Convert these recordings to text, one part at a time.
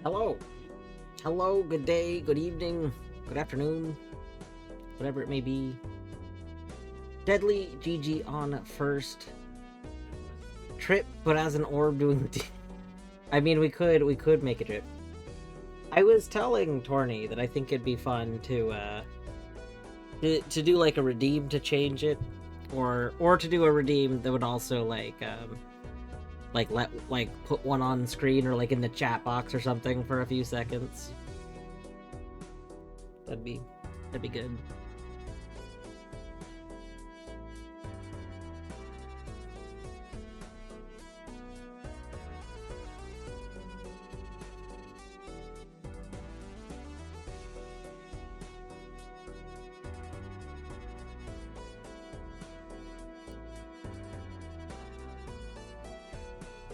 Hello. Hello, good day, good evening, good afternoon, whatever it may be. Deadly GG on first. Trip, but as an orb doing the I mean, we could make a trip. I was telling Torny that I think it'd be fun to do like a redeem to change it, or to do a redeem that would also like put one on screen or like in the chat box or something for a few seconds. That'd be good.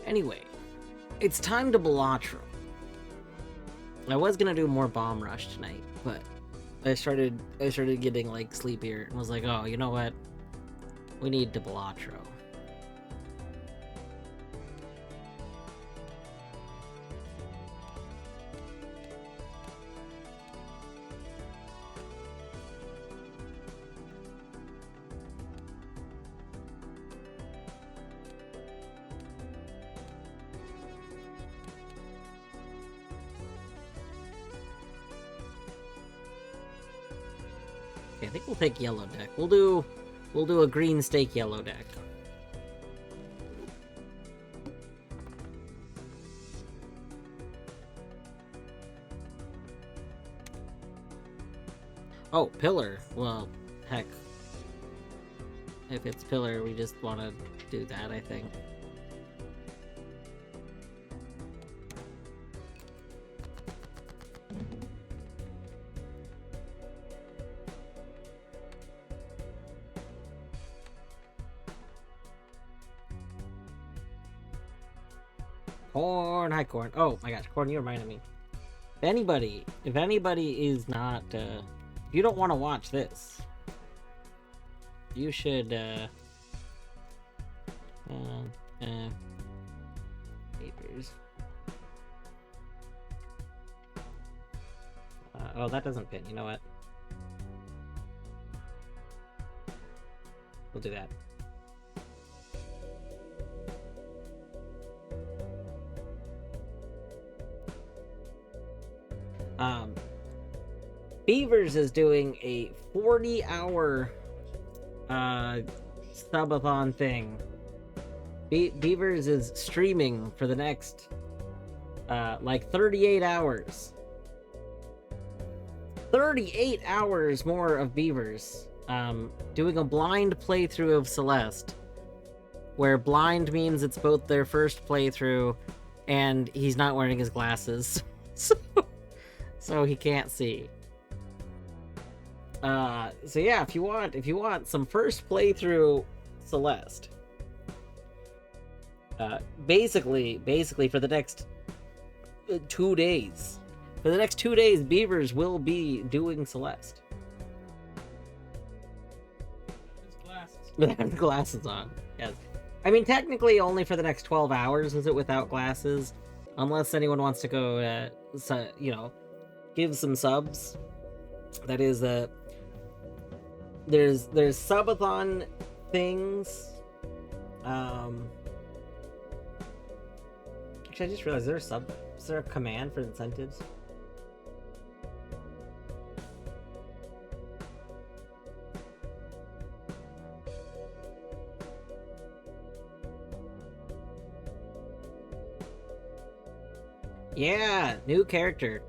Anyway, it's time to Balatro. I was gonna do more Bomb Rush tonight, but I started getting like sleepier and was like, oh, you know what? We need to Balatro. I think we'll take yellow deck. We'll do a green stake yellow deck. Oh, pillar. Well, heck. If it's pillar, we just want to do that, I think. Corn, hi Corn. Oh my gosh, Corn, you reminded me. If anybody is not, if you don't want to watch this, you should, papers. Oh, that doesn't pin. You know what? We'll do that. Beavers is doing a 40-hour subathon thing. Beavers is streaming for the next like 38 hours. 38 hours more of Beavers. Doing a blind playthrough of Celeste, where blind means it's both their first playthrough and he's not wearing his glasses. So he can't see. So yeah, if you want some first playthrough Celeste, basically for the next 2 days, Beavers will be doing Celeste. Without glasses on, yes. I mean, technically only for the next 12 hours is it without glasses, unless anyone wants to go, give some subs. That is, there's subathon things. Actually, I just realized is there a command for incentives? Yeah, new character.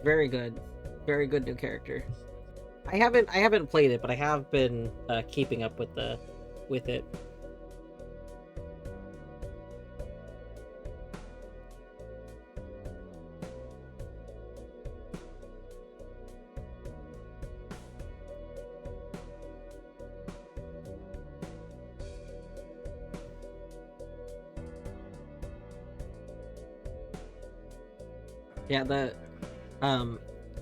Very good new character. I haven't played it, but I have been keeping up with it. Yeah,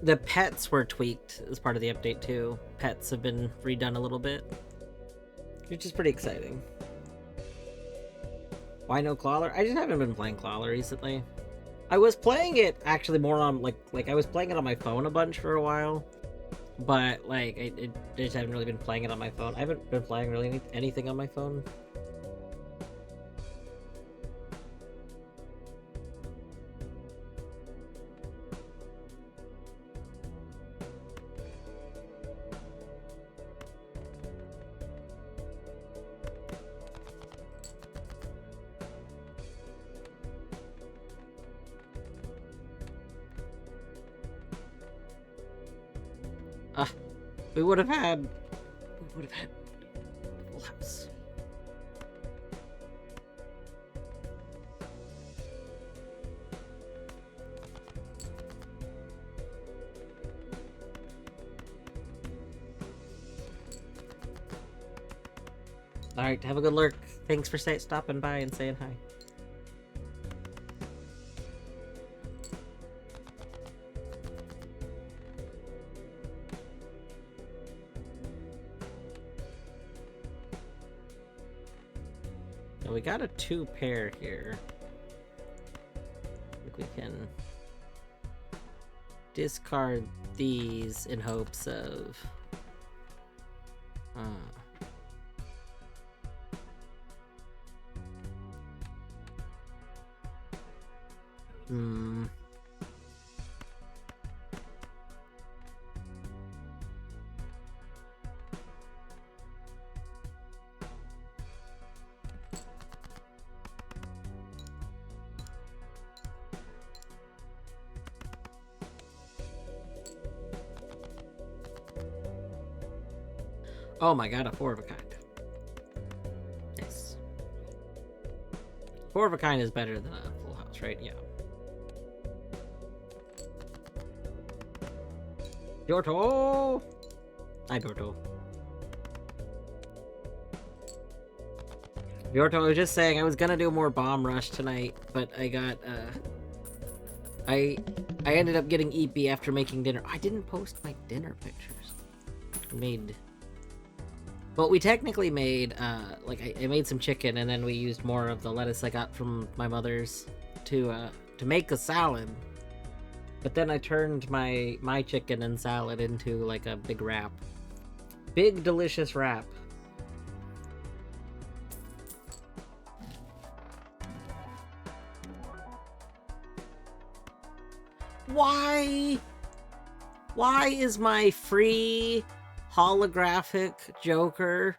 the pets were tweaked as part of the update too. Pets have been redone a little bit, which is pretty exciting. Why no Clawler? I just haven't been playing Clawler recently. I was playing it actually more on like I was playing it on my phone a bunch for a while, but like I just haven't really been playing it on my phone. I haven't been playing really anything on my phone. We would have had Full House. All right, have a good lurk. Thanks for stopping by and saying hi. We got a 2 pair here. I think we can discard these in hopes of Oh my god, a 4 of a kind. Yes. 4 of a kind is better than a full house, right? Yeah. Dorto! Hi, Dorto. Dorto, I was just saying I was gonna do more bomb rush tonight, but I got, I ended up getting EP after making dinner. I didn't post my dinner pictures. Well, we technically made, like, I made some chicken, and then we used more of the lettuce I got from my mother's to make a salad. But then I turned my chicken and salad into, like, a big wrap. Big, delicious wrap. Why? Why is my free holographic Joker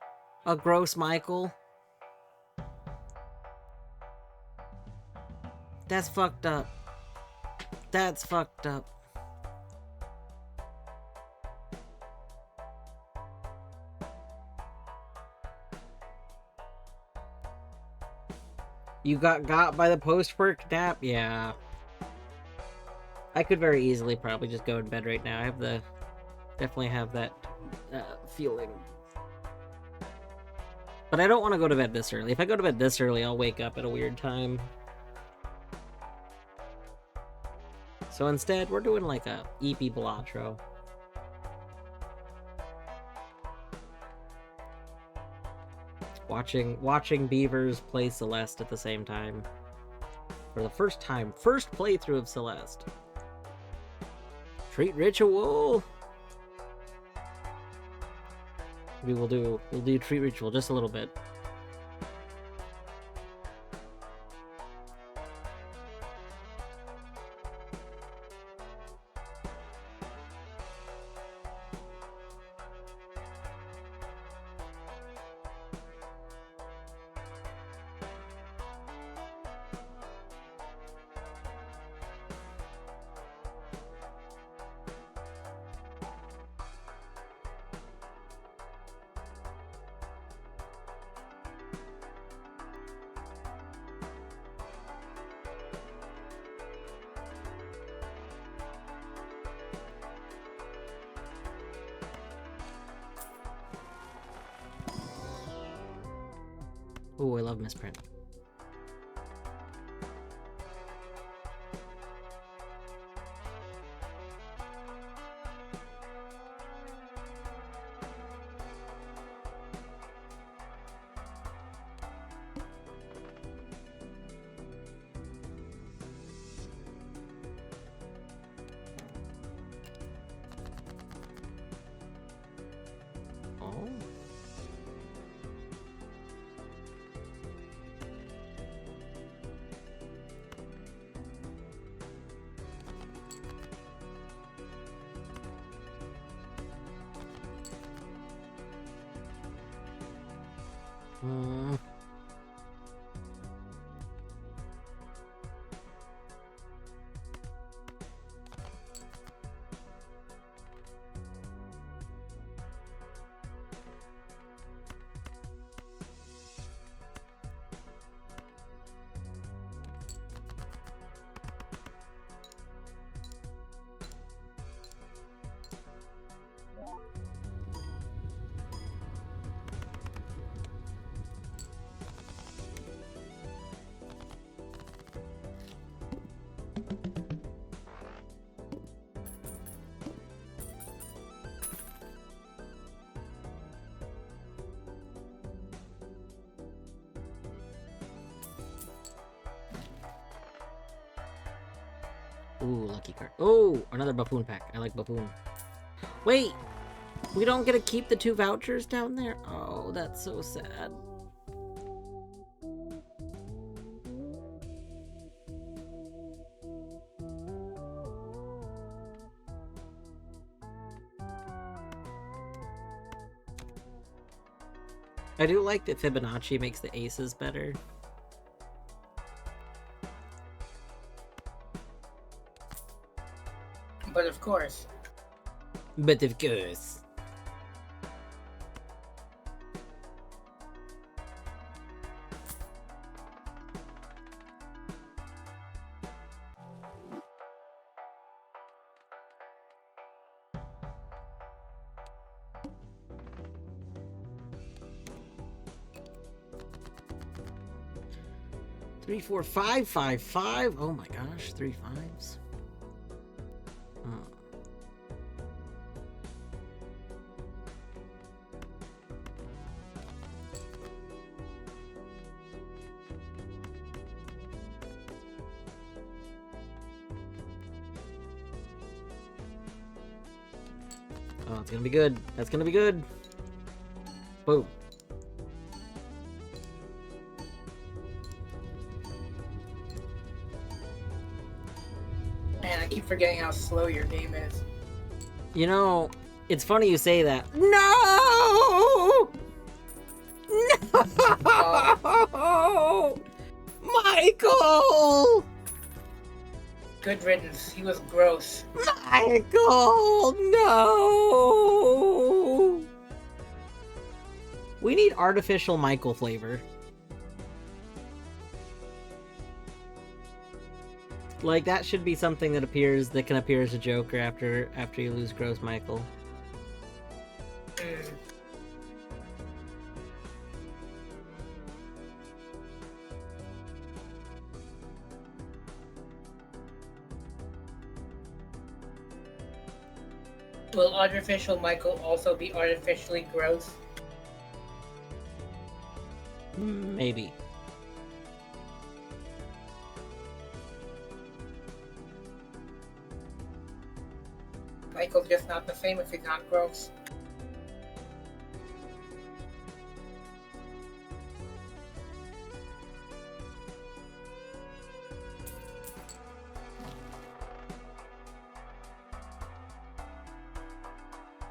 a gross Michael? That's fucked up. That's fucked up. You got by the post-work nap? Yeah. I could very easily probably just go in bed right now. I have definitely have that feeling. But I don't want to go to bed this early. If I go to bed this early, I'll wake up at a weird time. So instead, we're doing like a EP Balatro. Watching Beavers play Celeste at the same time. For the first time. First playthrough of Celeste. Treat Ritual! We'll do Treat Ritual just a little bit. Ooh, I love misprint. Hmm. Ooh, lucky card. Oh, another buffoon pack. I like buffoon. Wait, we don't get to keep the 2 vouchers down there? Oh, that's so sad. I do like that Fibonacci makes the aces better. But of course. But of course. Three, four, five, five, five. Oh my gosh, 3 5s. Oh. Oh, it's gonna be good. That's gonna be good. Boom. Man, I keep forgetting how slow your game is. You know, it's funny you say that. No! No! Michael! Good riddance. He was gross. Michael! No! We need artificial Michael flavor. Like, that should be something that can appear as a Joker after you lose Gross Michael. Will artificial Michael also be artificially gross? Maybe. Michael's just not the same if he's not gross.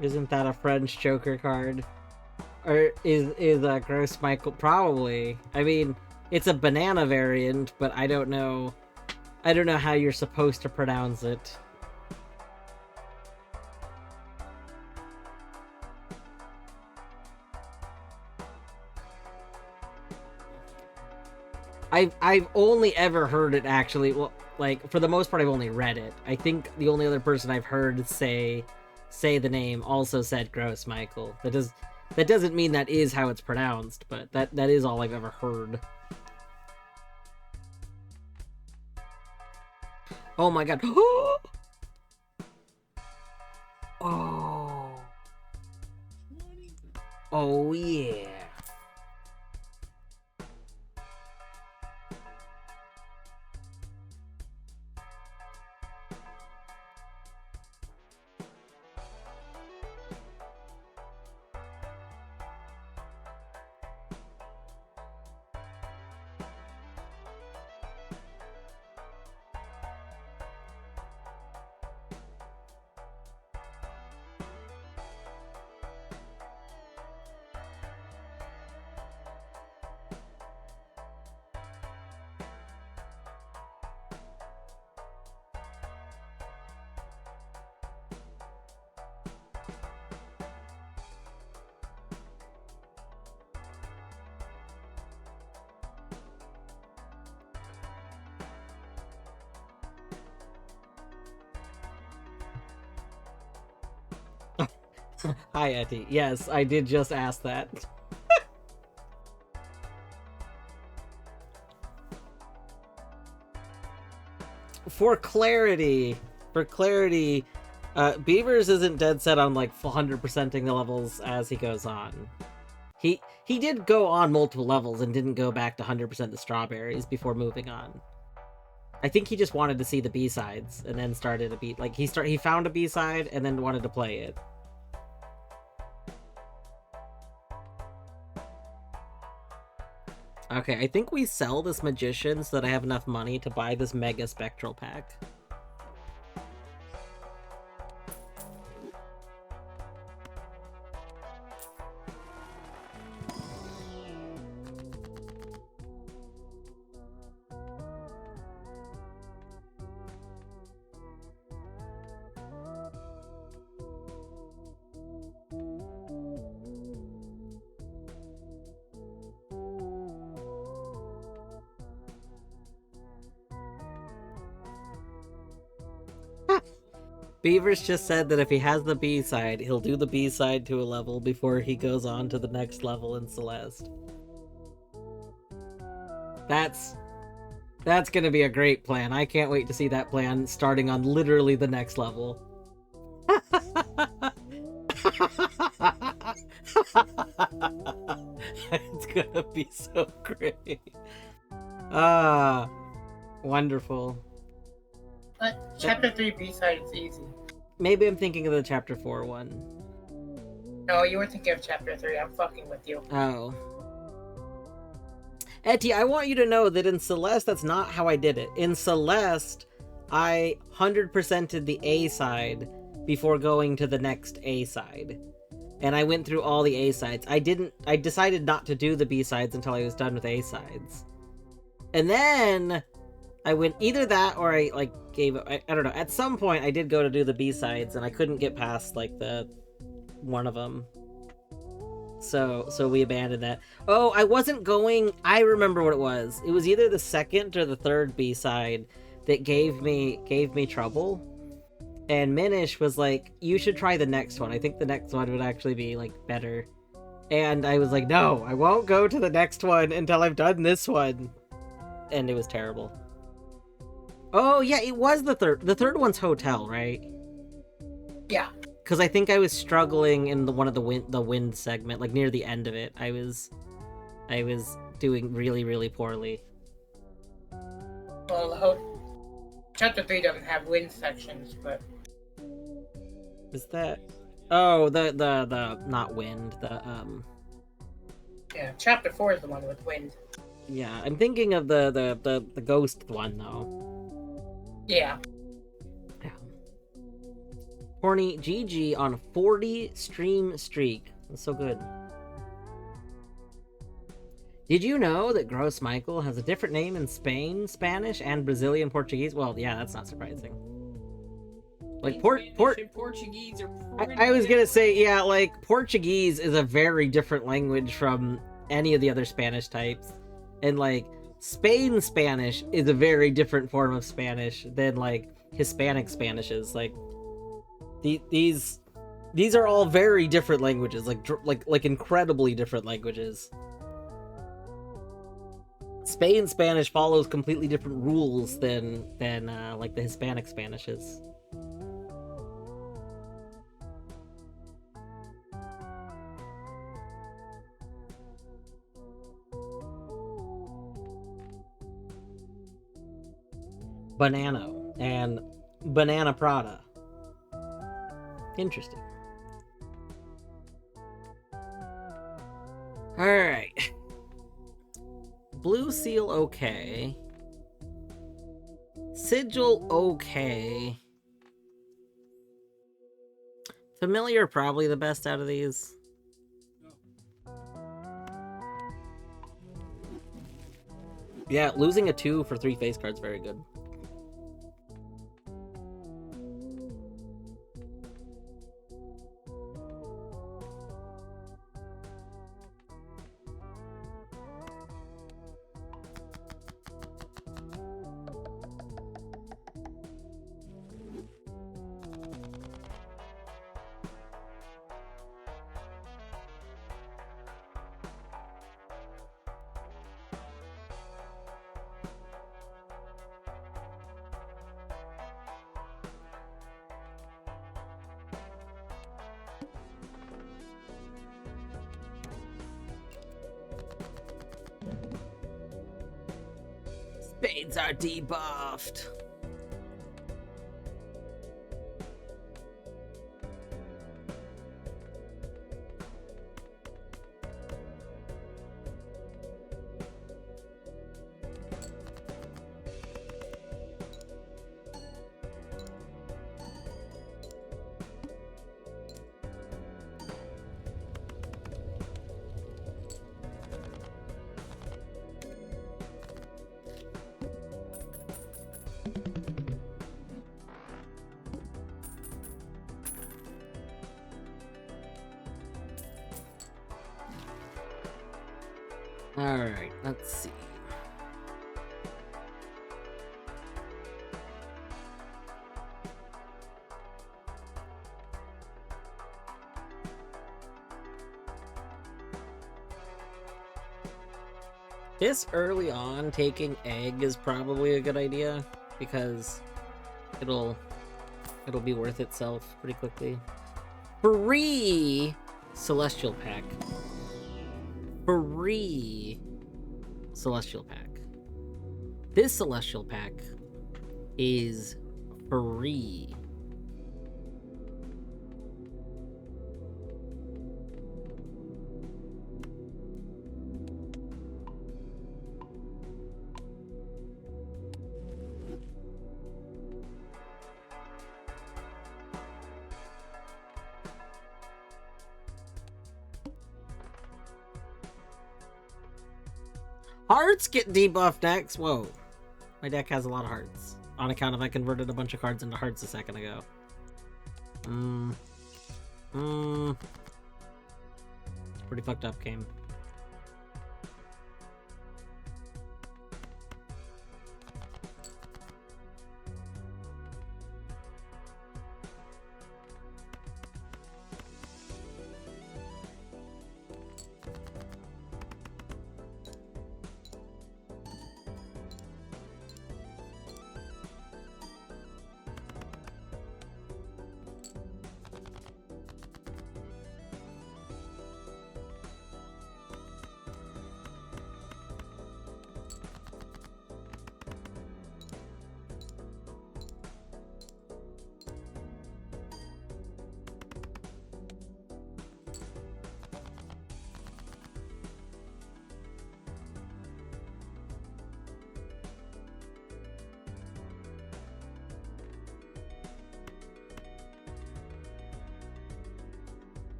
Isn't that a French Joker card? Or is Gross Michael? Probably. I mean, it's a banana variant, but I don't know how you're supposed to pronounce it. I've only ever heard it actually. Well, like, for the most part, I've only read it. I think the only other person I've heard say the name also said Gross Michael. That doesn't mean that is how it's pronounced, but that is all I've ever heard. Oh my god. Oh. Oh yeah. Hi, Etty. Yes, I did just ask that. For clarity, Beavers isn't dead set on like 100%ing the levels as he goes on. He did go on multiple levels and didn't go back to 100% the strawberries before moving on. I think he just wanted to see the B-sides and then started a B. Like he found a B-side and then wanted to play it. Okay, I think we sell this magician so that I have enough money to buy this mega spectral pack. Beavers just said that if he has the B-side, he'll do the B-side to a level before he goes on to the next level in Celeste. That's gonna be a great plan. I can't wait to see that plan starting on literally the next level. It's gonna be so great. Ah, wonderful. Chapter 3 B-side is easy. Maybe I'm thinking of the Chapter 4 one. No, you were thinking of Chapter 3. I'm fucking with you. Oh. Etty, I want you to know that in Celeste, that's not how I did it. In Celeste, I 100%ed the A side before going to the next A side. And I went through all the A sides. I decided not to do the B sides until I was done with A sides. And then I went either that or I like gave I don't know. At some point I did go to do the B sides and I couldn't get past like the one of them. So we abandoned that. Oh, I wasn't going. I remember what it was. It was either the second or the third B side that gave me trouble. And Minish was like, "You should try the next one. I think the next one would actually be like better." And I was like, "No, I won't go to the next one until I've done this one." And it was terrible. Oh yeah, it was the third. The third one's Hotel, right? Yeah. Because I think I was struggling in one of the wind segment, like near the end of it. I was doing really, really poorly. Well, Chapter 3 doesn't have wind sections, but Is that? Oh, the not wind. yeah, Chapter 4 is the one with wind. Yeah, I'm thinking of the ghost one though. Yeah. Horny GG on a 40 stream streak. That's so good. Did you know that Gross Michael has a different name in Spain, Spanish, and Brazilian Portuguese? Well, yeah, that's not surprising. Like Portuguese are I was gonna say, yeah, like Portuguese is a very different language from any of the other Spanish types, and like Spain Spanish is a very different form of Spanish than like Hispanic Spanish is. Like these are all very different languages, like incredibly different languages. Spain Spanish follows completely different rules than like the Hispanic Spanish is. Banano and Banana Prada. Interesting. Alright. Blue Seal okay. Sigil okay. Familiar probably the best out of these. Yeah, losing a 2 for 3 face cards very good. Spades are debuffed. Alright, let's see. This early on, taking egg is probably a good idea because it'll be worth itself pretty quickly. Free Celestial Pack. Free Celestial Pack. This Celestial Pack is free. Hearts get debuffed next. Whoa. My deck has a lot of hearts. On account of I converted a bunch of cards into hearts a second ago. It's a pretty fucked up game.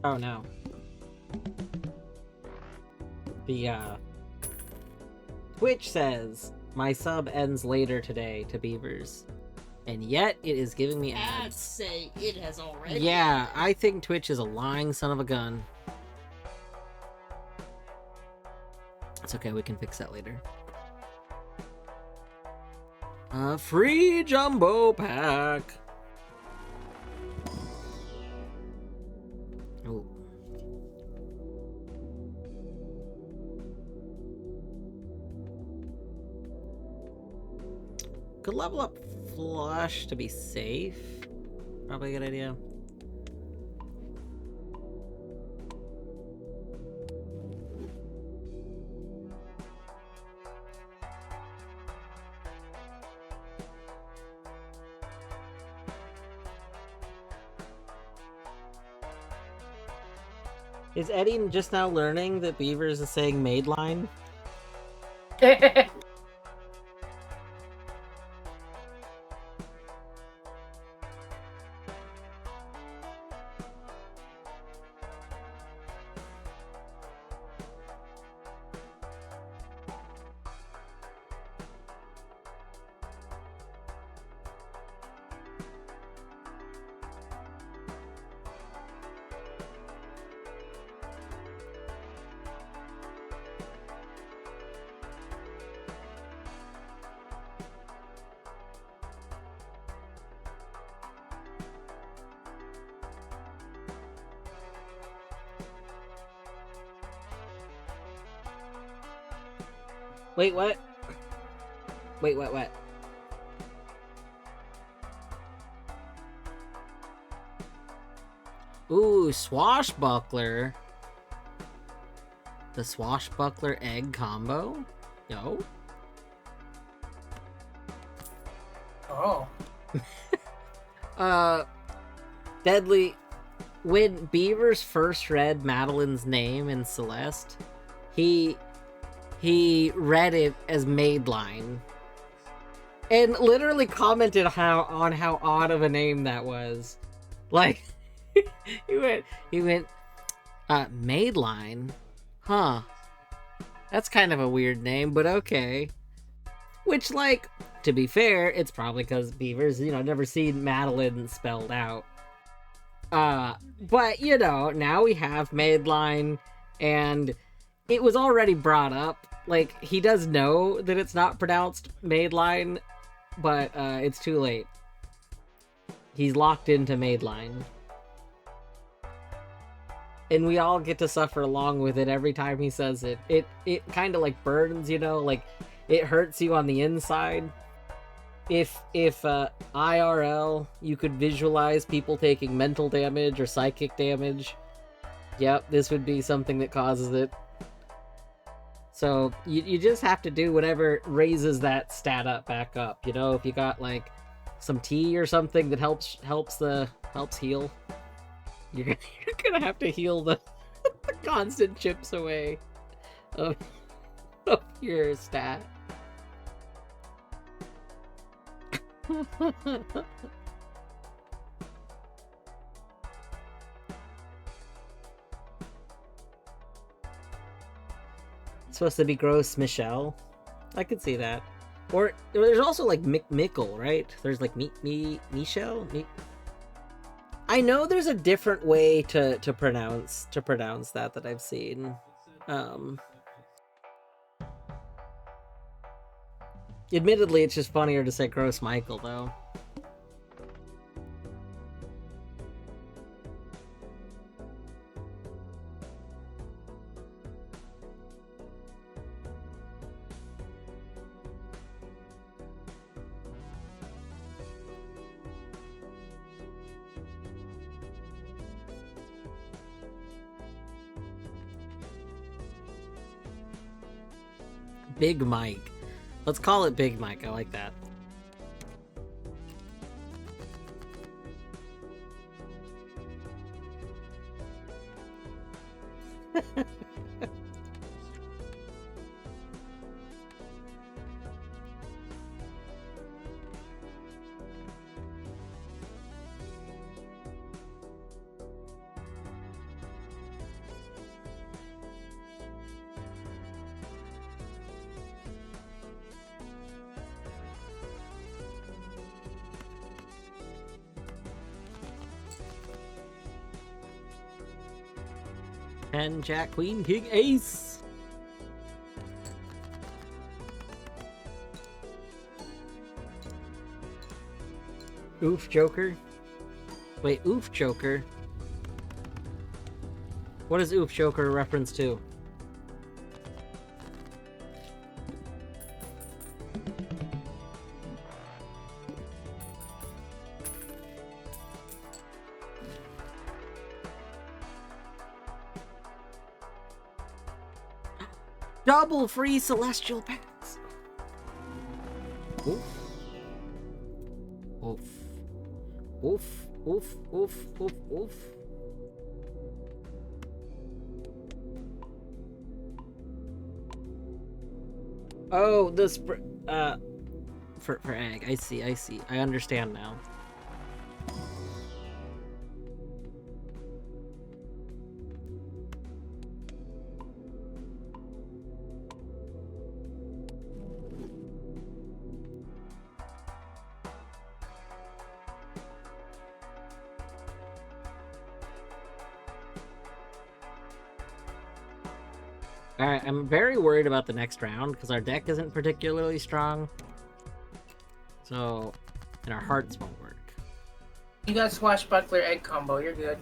Oh no. The Twitch says my sub ends later today to Beavers. And yet it is giving me Ads ads. say it has already. Yeah, I think Twitch is a lying son of a gun. It's okay, we can fix that later. Free jumbo pack. Oh. Could level up Flush to be safe. Probably a good idea. Is Eddie just now learning that Beavers is saying maid line? Wait, what? Wait, what? Ooh, swashbuckler. The swashbuckler egg combo? Yo. Oh. Deadly. When Beavers first read Madeline's name in Celeste, he read it as Madeline. And literally commented on how odd of a name that was. Like, he went, Madeline? Huh. That's kind of a weird name, but okay. Which, like, to be fair, it's probably because Beavers, never seen Madeline spelled out. But, now we have Madeline, and it was already brought up. Like, he does know that it's not pronounced Madeline, but, it's too late. He's locked into Madeline. And we all get to suffer along with it every time he says it. It kind of, like, burns, like, it hurts you on the inside. If IRL, you could visualize people taking mental damage or psychic damage, yep, this would be something that causes it. So you just have to do whatever raises that stat up back up. If you got like some tea or something that helps heal, you're gonna have to heal the constant chips away of your stat. It's supposed to be gross Michelle. I could see that. Or there's also like Mickle, right? There's like Michelle. I know there's a different way to pronounce that I've seen. Admittedly, it's just funnier to say gross Michael, though. Big Mike. Let's call it Big Mike. I like that. And Jack, Queen, King, Ace. Oof, Joker. Wait, Oof, Joker. What is Oof, Joker a reference to? Double free celestial packs. Oof. Oof. Oof. Oof. Oof. Oof. Oof. Oh, this for egg. I see. I understand now. Alright, I'm very worried about the next round because our deck isn't particularly strong. So, and our hearts won't work. You got swashbuckler egg combo, you're good.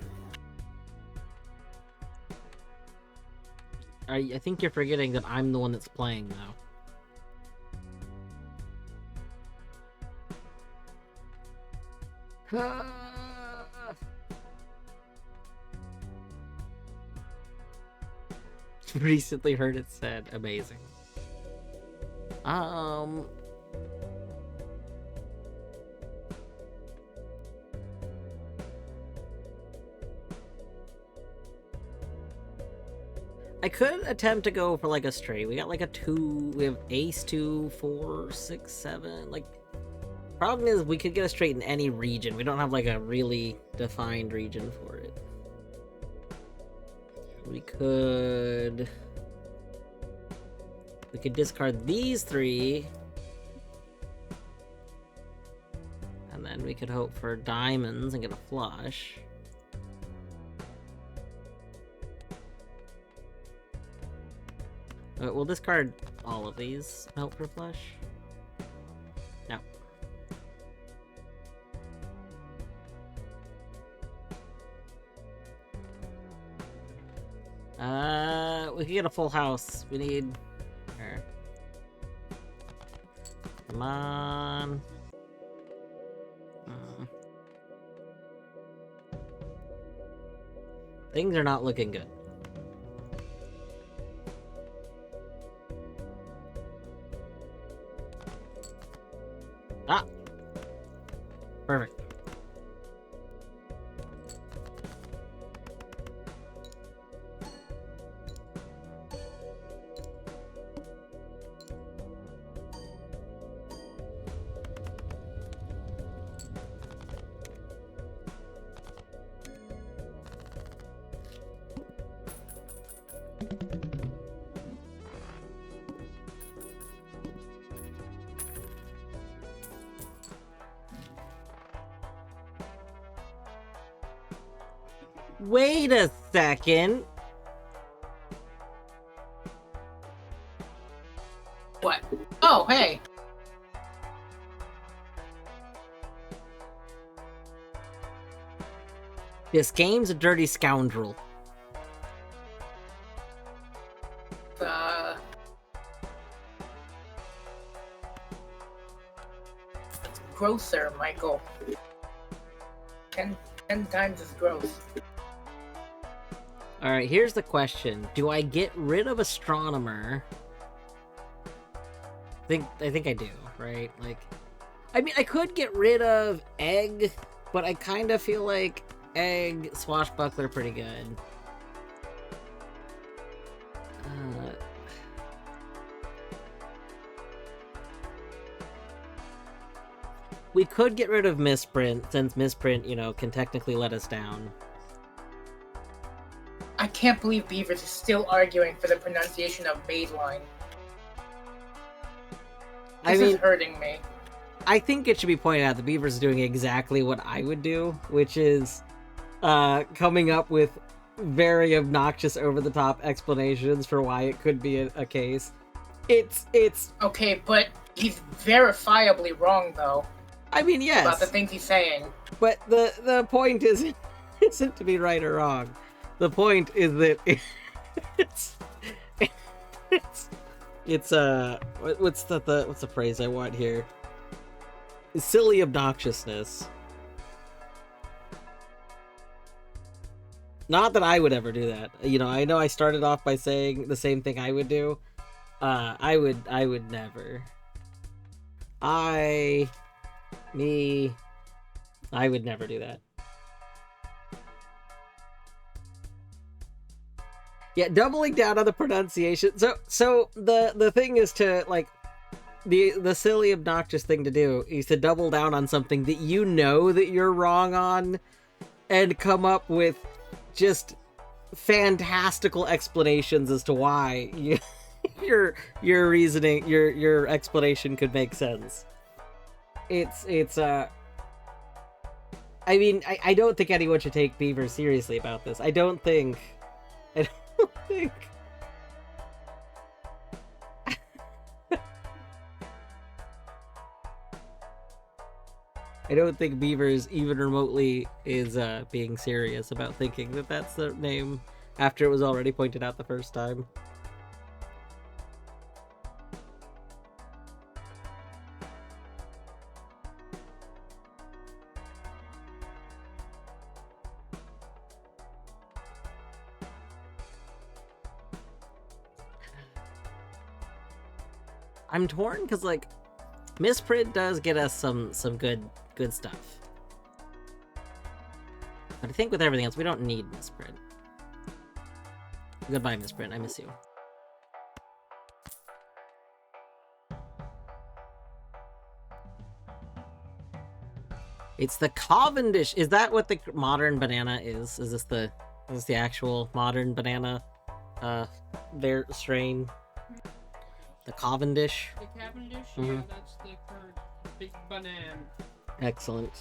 I think you're forgetting that I'm the one that's playing, though. Recently heard it said. Amazing. I could attempt to go for like a straight. We got like a 2. We have ace 2, 4, 6, 7. Like, problem is we could get a straight in any region. We don't have like a really defined region for it. We could discard these 3. And then we could hope for diamonds and get a flush. We'll discard all of these. Help for flush? No. We can get a full house. We need... Here. Come on. Things are not looking good. Ah! Perfect. Wait a second. What? Oh, hey. This game's a dirty scoundrel. It's grosser, Michael. 10 times as gross. Alright, here's the question. Do I get rid of Astronomer? I think I do, right? Like, I mean, I could get rid of Egg, but I kind of feel like Egg, Swashbuckler pretty good. We could get rid of Misprint, since Misprint, you know, can technically let us down. I can't believe Beavers is still arguing for the pronunciation of Madeline. This is hurting me. I think it should be pointed out that Beavers is doing exactly what I would do, which is coming up with very obnoxious, over-the-top explanations for why it could be a case. It's... Okay, but he's verifiably wrong, though. I mean, yes. About the things he's saying. But the point isn't to be right or wrong. The point is that it's what's the phrase I want here? Silly obnoxiousness. Not that I would ever do that. You know I started off by saying the same thing I would do. I would never. I would never do that. Yeah, doubling down on the pronunciation. So the thing is to, like, the silly, obnoxious thing to do is to double down on something that you know that you're wrong on and come up with just fantastical explanations as to why your reasoning, your explanation could make sense. It's I mean, I don't think anyone should take Beaver seriously about this. I don't think I don't think Beavers even remotely is being serious about thinking that that's the name after it was already pointed out the first time. I'm torn because like misprint does get us some good stuff. But I think with everything else, we don't need misprint. Goodbye, misprint. I miss you. It's the Cavendish. Is that what the modern banana is? Is this the actual modern banana their strain? The Cavendish? The Cavendish? Mhm. Yeah, that's the current big banana. Excellent.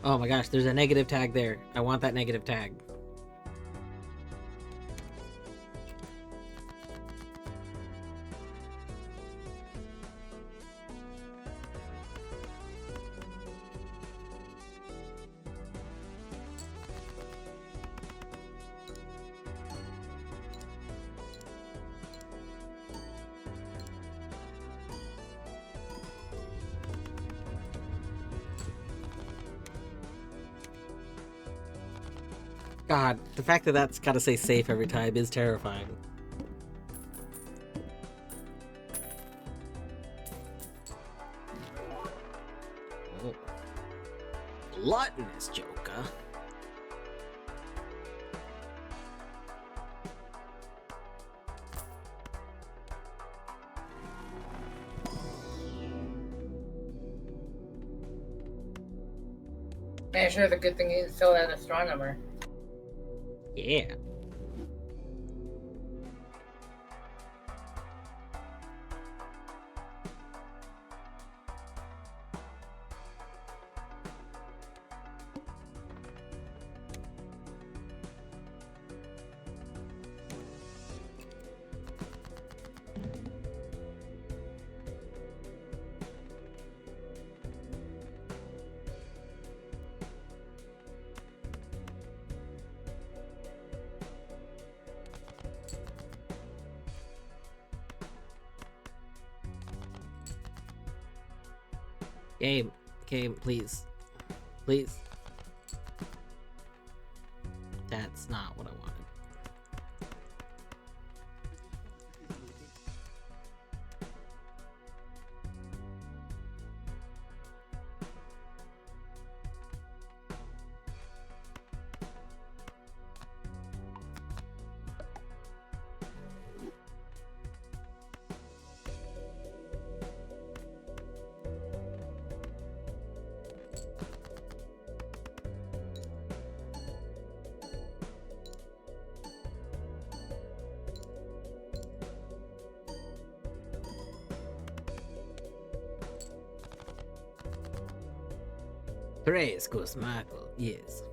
Oh my gosh, there's a negative tag there. I want that negative tag. God, the fact that that's gotta say safe every time is terrifying. Oh. Gluttonous Joker. Man, sure, the good thing is still an astronomer. Yeah. Game, please. Please. That's not what I wanted. Tres Michael, yes.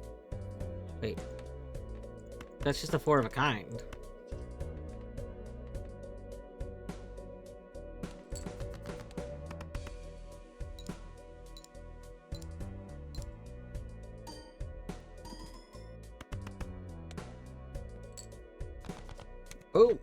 Wait. That's just a 4 of a kind. Oh!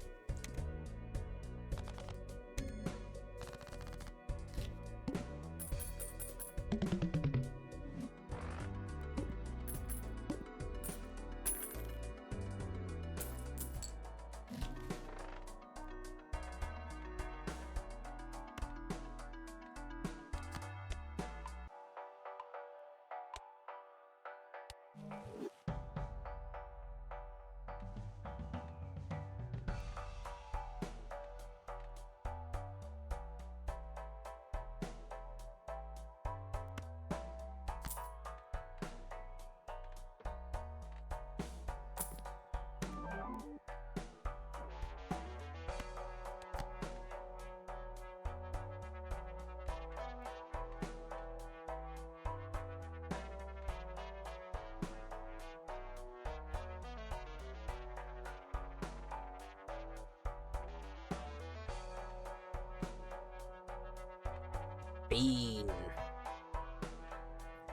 Bean.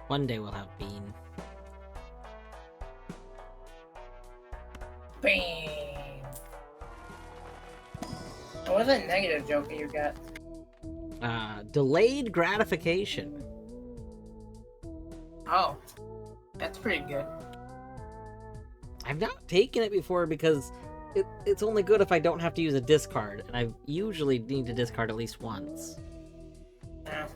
One day we'll have Bean. Bang! What was that negative joke you got? Delayed gratification. Oh, that's pretty good. I've not taken it before because it's only good if I don't have to use a discard, and I usually need to discard at least once. Yeah.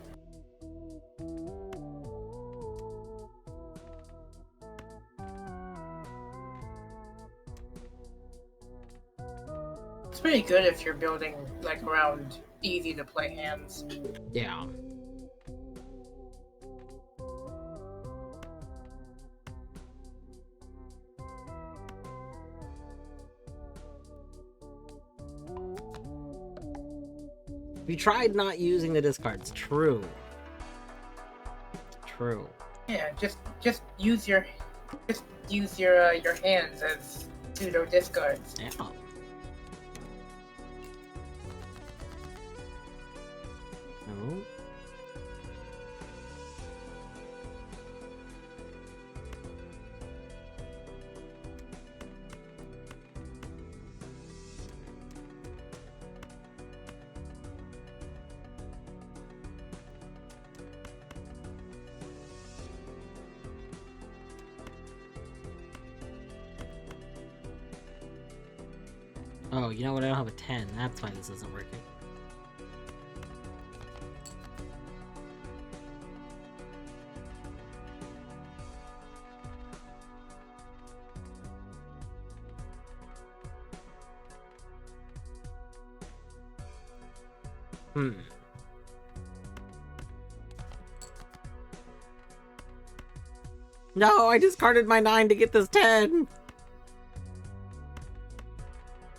It's pretty good if you're building like around easy to play hands. Yeah. We tried not using the discards. True. True. Yeah, just use your your hands as pseudo discards. Yeah. Oh. Oh, you know what? I don't have a 10. That's why this isn't working. No, I discarded my 9 to get this 10.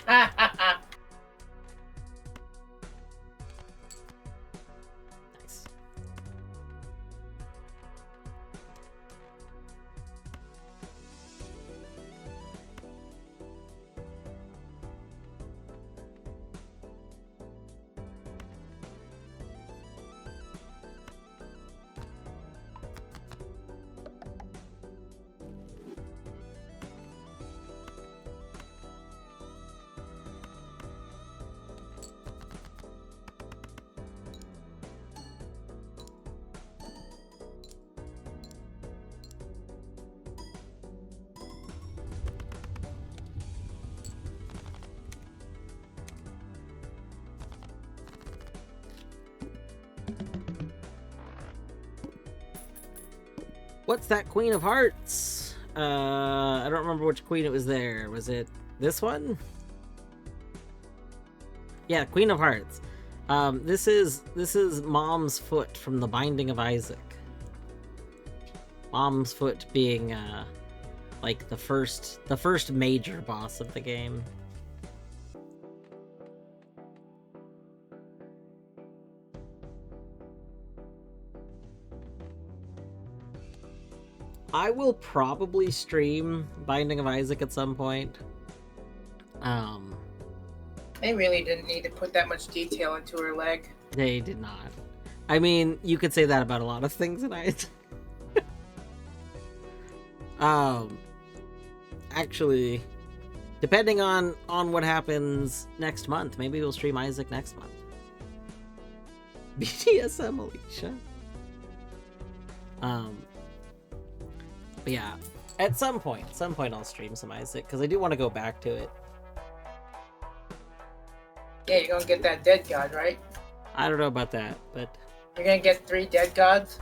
Ha ha ha! Nice. What's that Queen of Hearts? I don't remember which queen it was there. Was it this one? Yeah, Queen of Hearts. This is Mom's Foot from The Binding of Isaac. Mom's Foot being like the first major boss of the game. I will probably stream Binding of Isaac at some point. They really didn't need to put that much detail into her leg. They did not. I mean, you could say that about a lot of things in Isaac. Actually, depending on what happens next month, maybe we'll stream Isaac next month. BDSM Alicia. But yeah, at some point I'll stream some Isaac because I do want to go back to it. Yeah, you're gonna get that dead god, right? I don't know about that, but You're gonna get 3 dead gods?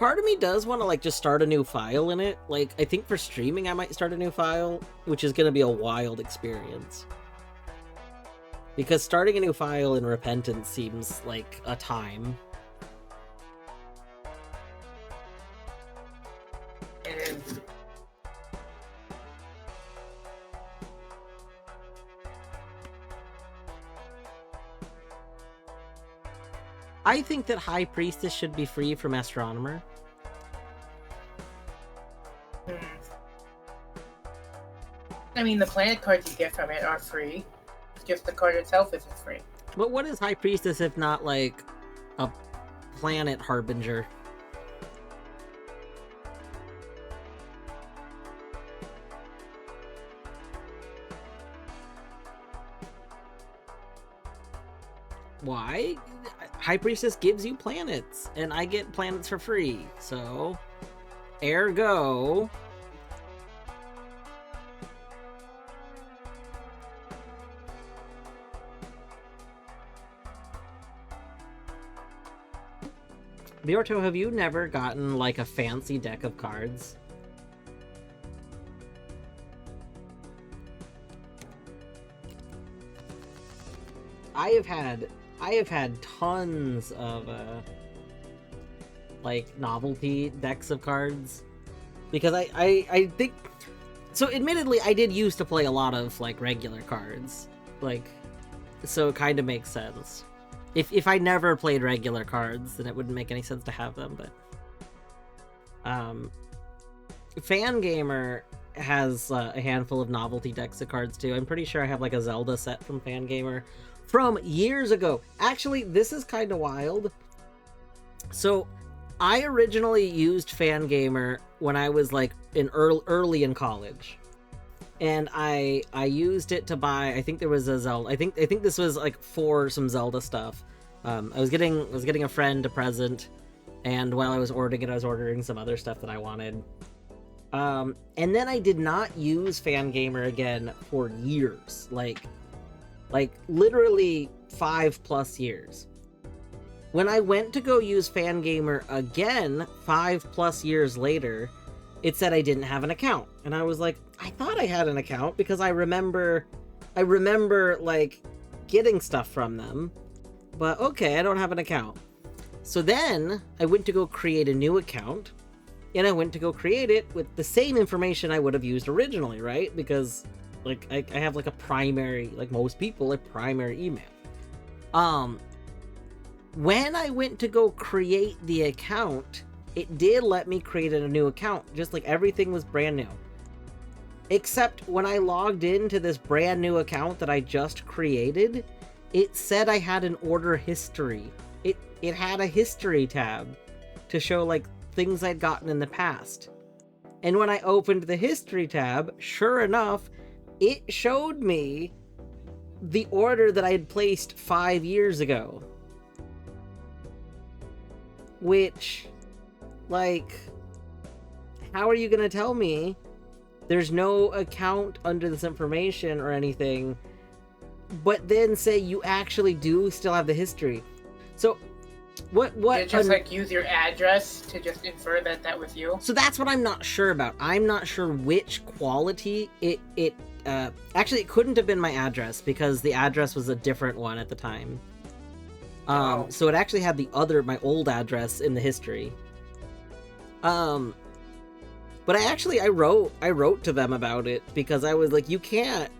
part of me does want to like just start a new file in it. Like, I think for streaming I might start a new file, which is gonna be a wild experience. Because starting a new file in Repentance seems like a time. It is. I think that High Priestess should be free from Astronomer. I mean, the planet cards you get from it are free. It's just the card itself isn't free. But what is High Priestess if not like a planet harbinger. Why? High Priestess gives you planets, and I get planets for free, so ergo Balatro, have you never gotten like a fancy deck of cards? I have had tons of like novelty decks of cards, because I think so. Admittedly, I did used to play a lot of like regular cards, like, so it kind of makes sense. If I never played regular cards, then it wouldn't make any sense to have them. But Fangamer has a handful of novelty decks of cards too. I'm pretty sure I have like a Zelda set from Fangamer from years ago. Actually, this is kind of wild. So I originally used Fangamer when I was like in early in college, and I used it to buy, I think there was a Zelda, I think this was like for some Zelda stuff. I was getting a friend a present, and while I was ordering it, I was ordering some other stuff that I wanted. And then I did not use Fangamer again for years, like literally 5+ years. When I went to go use Fangamer again 5+ years later, it said I didn't have an account, and I was like, I thought I had an account because I remember like getting stuff from them, but okay, I don't have an account. So then I went to go create a new account, and I went to go create it with the same information I would have used originally, right? Because like I have like a primary, like most people, a primary email. When I went to go create the account, it did let me create a new account, just like everything was brand new. Except when I logged into this brand new account that I just created, it said I had an order history. It had a history tab to show like things I'd gotten in the past. And when I opened the history tab, sure enough, it showed me the order that I had placed 5 years ago. Which, like, how are you gonna tell me there's no account under this information or anything, but then say you actually do still have the history? So, what? You just like use your address to just infer that that was you. So that's what I'm not sure about. I'm not sure which quality it actually, it couldn't have been my address, because the address was a different one at the time. So it actually had my old address in the history. But I wrote to them about it, because I was like, you can't.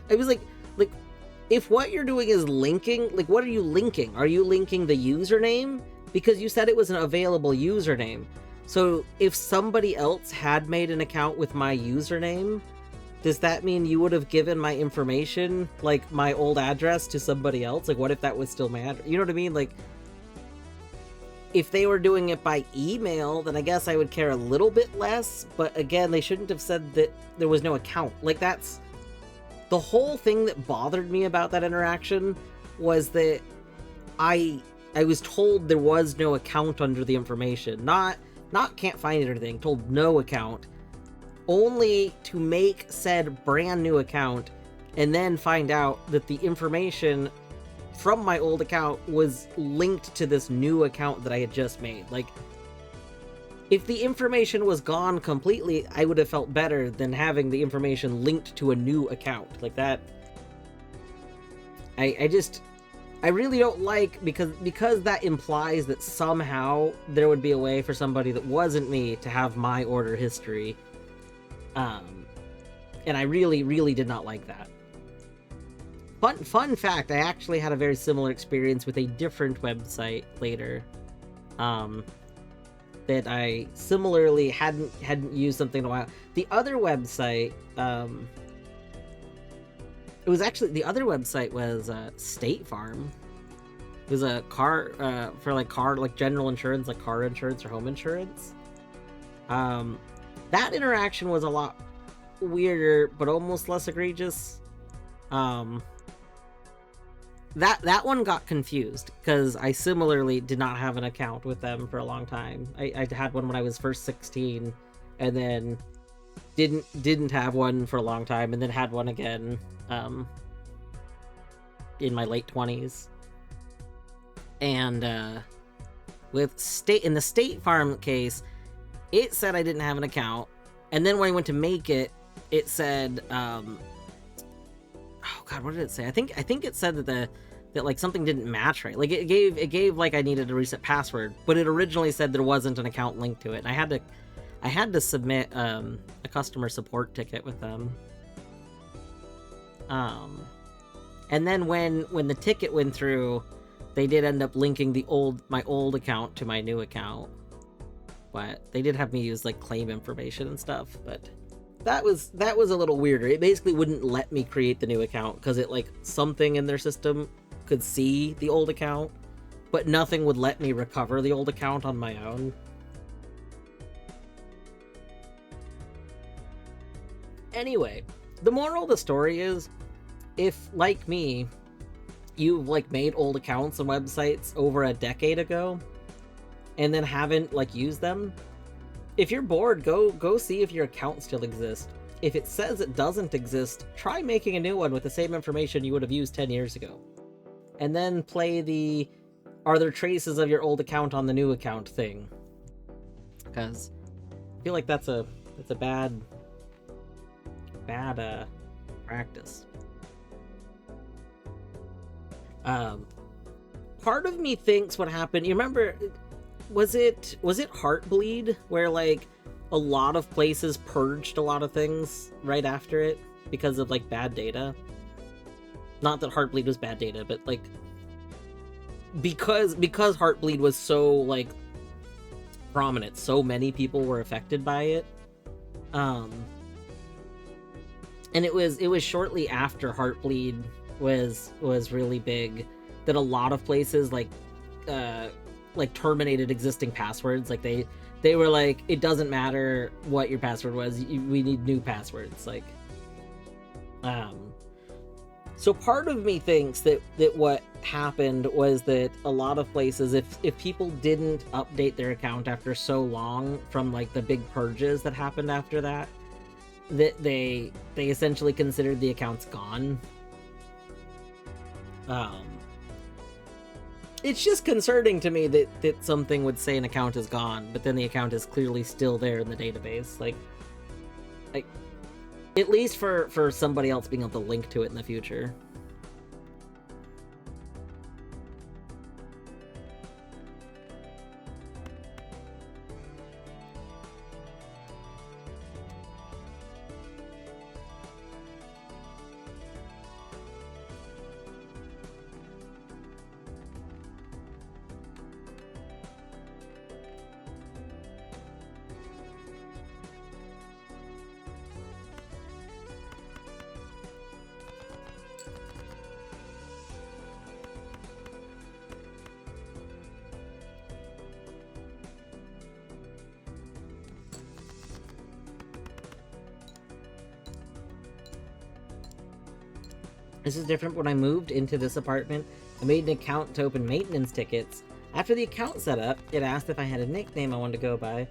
I was like, if what you're doing is linking, like, what are you linking? Are you linking the username? Because you said it was an available username. So if somebody else had made an account with my username, does that mean you would have given my information, like my old address, to somebody else? Like, what if that was still my address? You know what I mean? Like, if they were doing it by email, then I guess I would care a little bit less. But again, they shouldn't have said that there was no account. Like, that's the whole thing that bothered me about that interaction, was that I was told there was no account under the information. Not can't find it or anything, told no account. Only to make said brand new account, and then find out that the information from my old account was linked to this new account that I had just made. Like, if the information was gone completely, I would have felt better than having the information linked to a new account. Like that, I really don't like, because that implies that somehow there would be a way for somebody that wasn't me to have my order history. And I really, really did not like that. Fun fact, I actually had a very similar experience with a different website later, that I similarly hadn't used something in a while. The other website, the other website was State Farm. It was a car for like general insurance, like car insurance or home insurance. That interaction was a lot weirder, but almost less egregious. That one got confused because I similarly did not have an account with them for a long time. I had one when I was first 16, and then didn't have one for a long time, and then had one again in my late 20s. And in the State Farm case, it said I didn't have an account, and then when I went to make it, it said, oh god, what did it say? I think it said that like something didn't match right. Like it gave like I needed to reset password, but it originally said there wasn't an account linked to it, and I had to submit a customer support ticket with them. And then when the ticket went through, they did end up linking my old account to my new account. But they did have me use like claim information and stuff, but that was a little weirder. It basically wouldn't let me create the new account because it like something in their system could see the old account, but nothing would let me recover the old account on my own. Anyway, the moral of the story is, if like me, you've like made old accounts and websites over a decade ago and then haven't like used them, if you're bored, go see if your account still exists. If it says it doesn't exist, try making a new one with the same information you would have used 10 years ago. And then play the are there traces of your old account on the new account thing. Because I feel like that's a bad practice. Part of me thinks what happened, you remember, was it Heartbleed where like a lot of places purged a lot of things right after it because of like bad data? Not that Heartbleed was bad data, but like because Heartbleed was so like prominent, so many people were affected by it. And it was shortly after Heartbleed was really big that a lot of places like terminated existing passwords. Like they were like, it doesn't matter what your password was, we need new passwords. Like so part of me thinks that what happened was that a lot of places, if people didn't update their account after so long from like the big purges that happened after that they essentially considered the accounts gone. It's just concerning to me that something would say an account is gone, but then the account is clearly still there in the database. Like at least for somebody else being able to link to it in the future. This is different. When I moved into this apartment, I made an account to open maintenance tickets. After the account set up, it asked if I had a nickname I wanted to go by.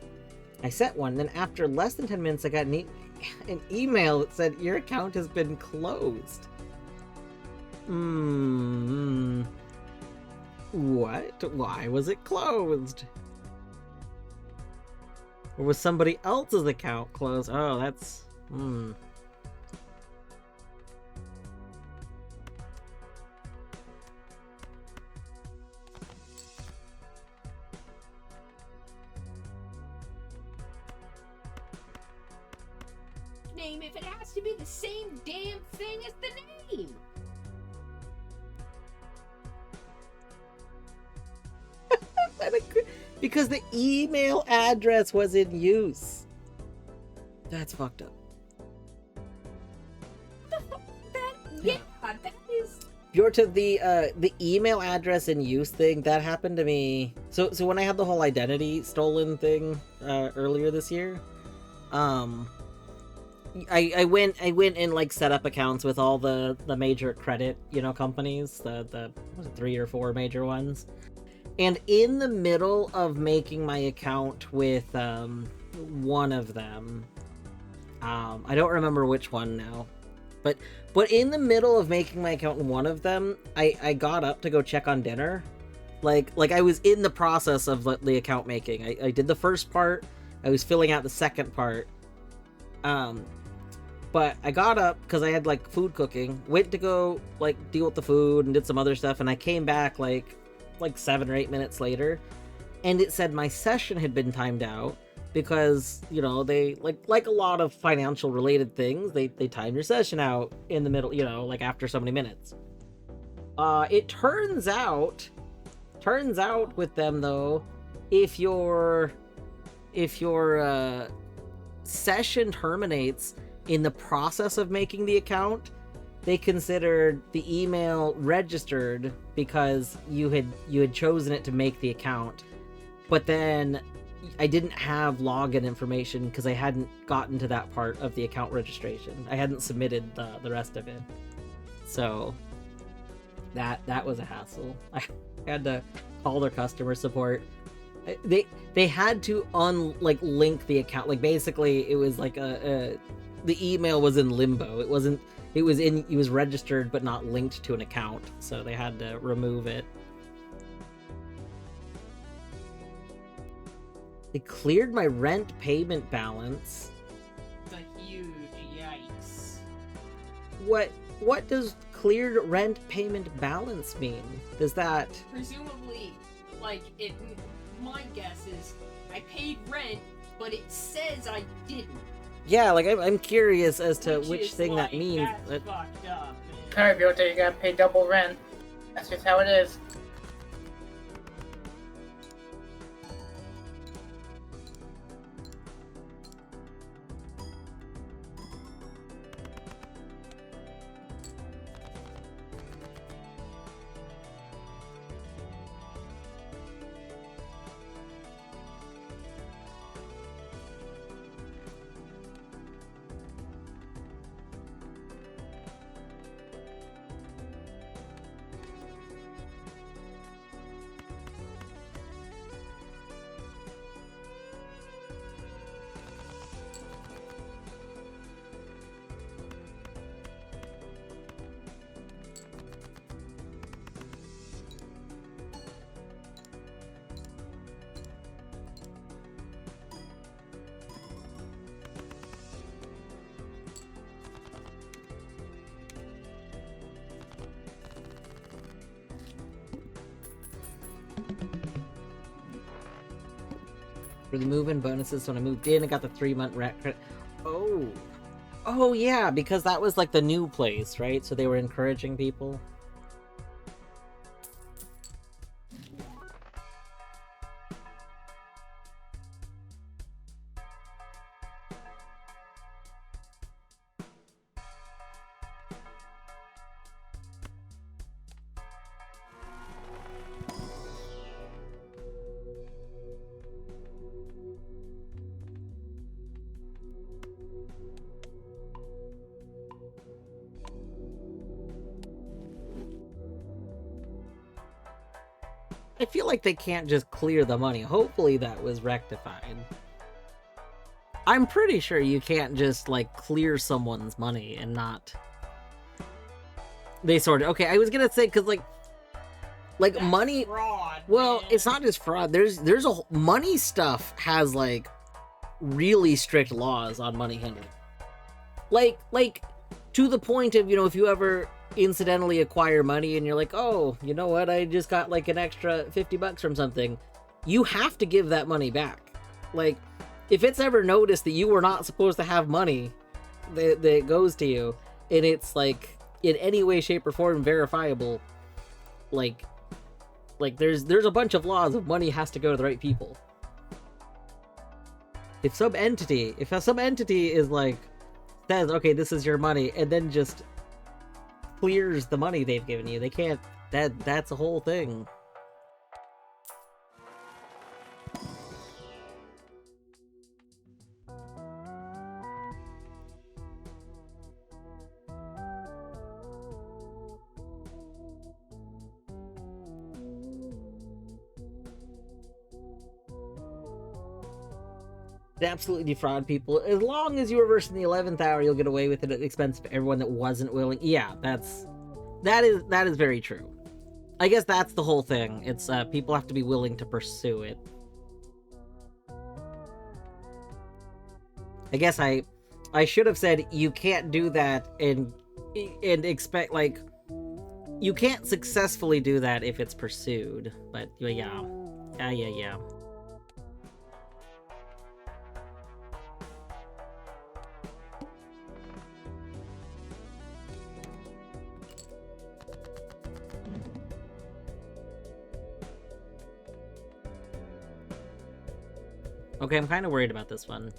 I set one, then after less than 10 minutes I got an email that said, your account has been closed. What? Why was it closed? Or was somebody else's account closed? Oh, that's... Name if it has to be the same damn thing as the name. Because the email address was in use. That's fucked up. Yeah, that is Bjorta, the email address in use thing, that happened to me. So when I had the whole identity stolen thing earlier this year, I went and like set up accounts with all the major credit, companies, the was it 3 or 4 major ones. And in the middle of making my account with one of them, I don't remember which one now, but in the middle of making my account in one of them, I got up to go check on dinner. Like I was in the process of the account making. I did the first part, I was filling out the second part. But I got up because I had like food cooking, went to go like deal with the food and did some other stuff, and I came back like 7 or 8 minutes later, and it said my session had been timed out because, they like a lot of financial related things, they time your session out in the middle, like after so many minutes. It turns out with them though, if your session terminates in the process of making the account, they considered the email registered because you had chosen it to make the account. But then I didn't have login information because I hadn't gotten to that part of the account registration. I hadn't submitted the rest of it. So that was a hassle. I had to call their customer support. They had to link the account. Like basically it was like the email was in limbo. It was registered but not linked to an account, so they had to remove it. They cleared my rent payment balance. It's a huge yikes. What does cleared rent payment balance mean? Does that Presumably, my guess is I paid rent, but it says I didn't. Yeah, like I'm curious as to which thing like, that means. That's fucked up, man. Alright, Bjorta, you gotta pay double rent. That's just how it is. For the move-in bonuses, when I moved in, I got the 3-month rent credit. Oh yeah, because that was like the new place, right? So they were encouraging people. I feel like they can't just clear the money. Hopefully that was rectified. I'm pretty sure you can't just, like, clear someone's money and not... They sort of... Okay, I was gonna say, because, like That's money... fraud, Well, man. it's not just fraud. There's a... Money stuff has, like, really strict laws on money handling. Like, to the point of, if you ever incidentally acquire money and you're like, oh, you know what, I just got like an extra $50 from something, you have to give that money back. Like, if it's ever noticed that you were not supposed to have money that goes to you, and it's like in any way, shape, or form verifiable, like there's a bunch of laws of money has to go to the right people. If some entity is like, says, okay, this is your money, and then just clears the money they've given you. They can't. That's a whole thing. Absolutely defraud people. As long as you reverse in the 11th hour, you'll get away with it at the expense of everyone that wasn't willing. Yeah, that is very true. I guess that's the whole thing. It's people have to be willing to pursue it. I guess I should have said you can't do that and expect, like, you can't successfully do that if it's pursued. But yeah. Yeah. Okay, I'm kind of worried about this one.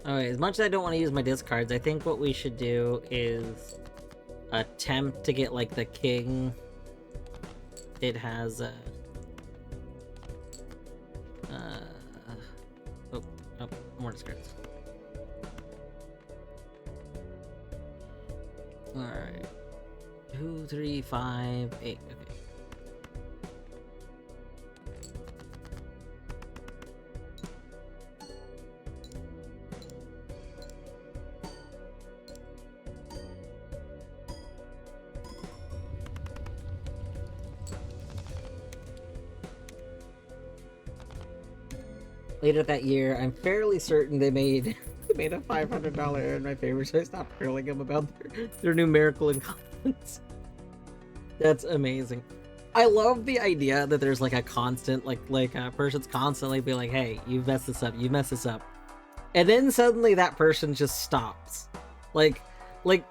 Okay, as much as I don't want to use my discards, I think what we should do is attempt to get, like, the king. It has oh, more discards. Alright. 2, 3, 5, 8. Okay. Later that year, I'm fairly certain they made a $500 error in my favor, so I stopped grilling them about their numerical incompetence. That's amazing. I love the idea that there's like a constant, like a person's constantly be like, "Hey, you messed this up. You messed this up," and then suddenly that person just stops. Like when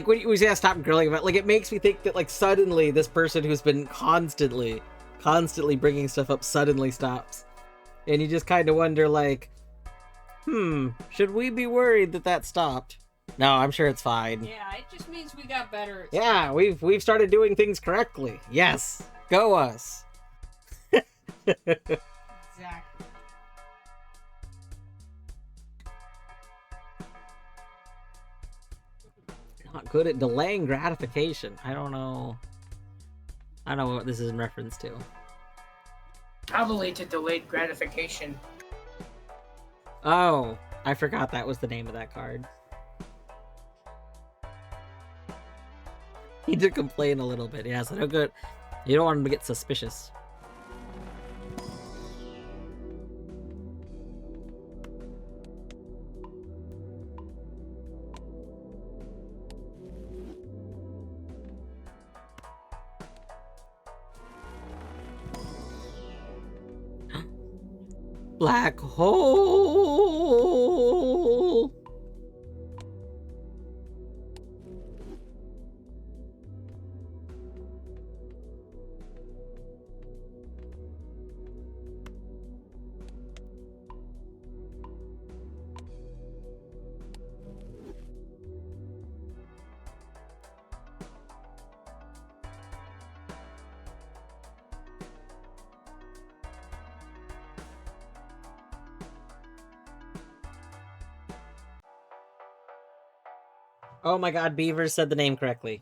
you say stop grilling about, like, it makes me think that, like, suddenly this person who's been constantly bringing stuff up suddenly stops. And you just kind of wonder, like, should we be worried that stopped? No, I'm sure it's fine. Yeah, it just means we got better at Yeah, we've started doing things correctly. Yes, go us. Exactly. Not good at delaying gratification. I don't know what this is in reference to. Probably to delayed gratification. Oh, I forgot that was the name of that card. He did complain a little bit. Yeah, so no good. You don't want him to get suspicious. Black hole. Oh my god, Beaver said the name correctly.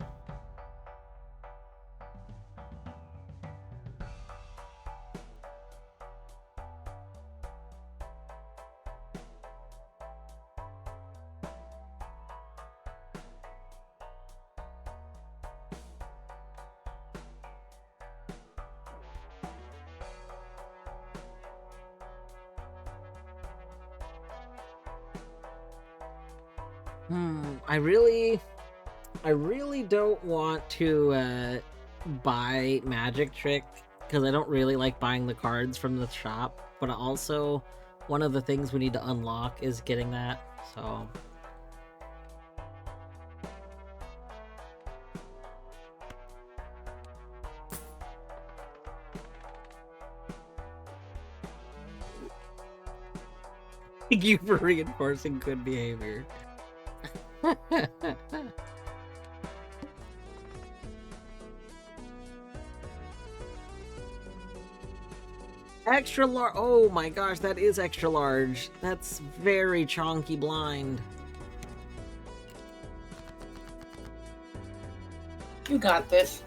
I really don't want to buy Magic Trick because I don't really like buying the cards from the shop, but also one of the things we need to unlock is getting that, so Thank you for reinforcing good behavior. Extra large. Oh my gosh, that is extra large. That's very chonky blind. You got this.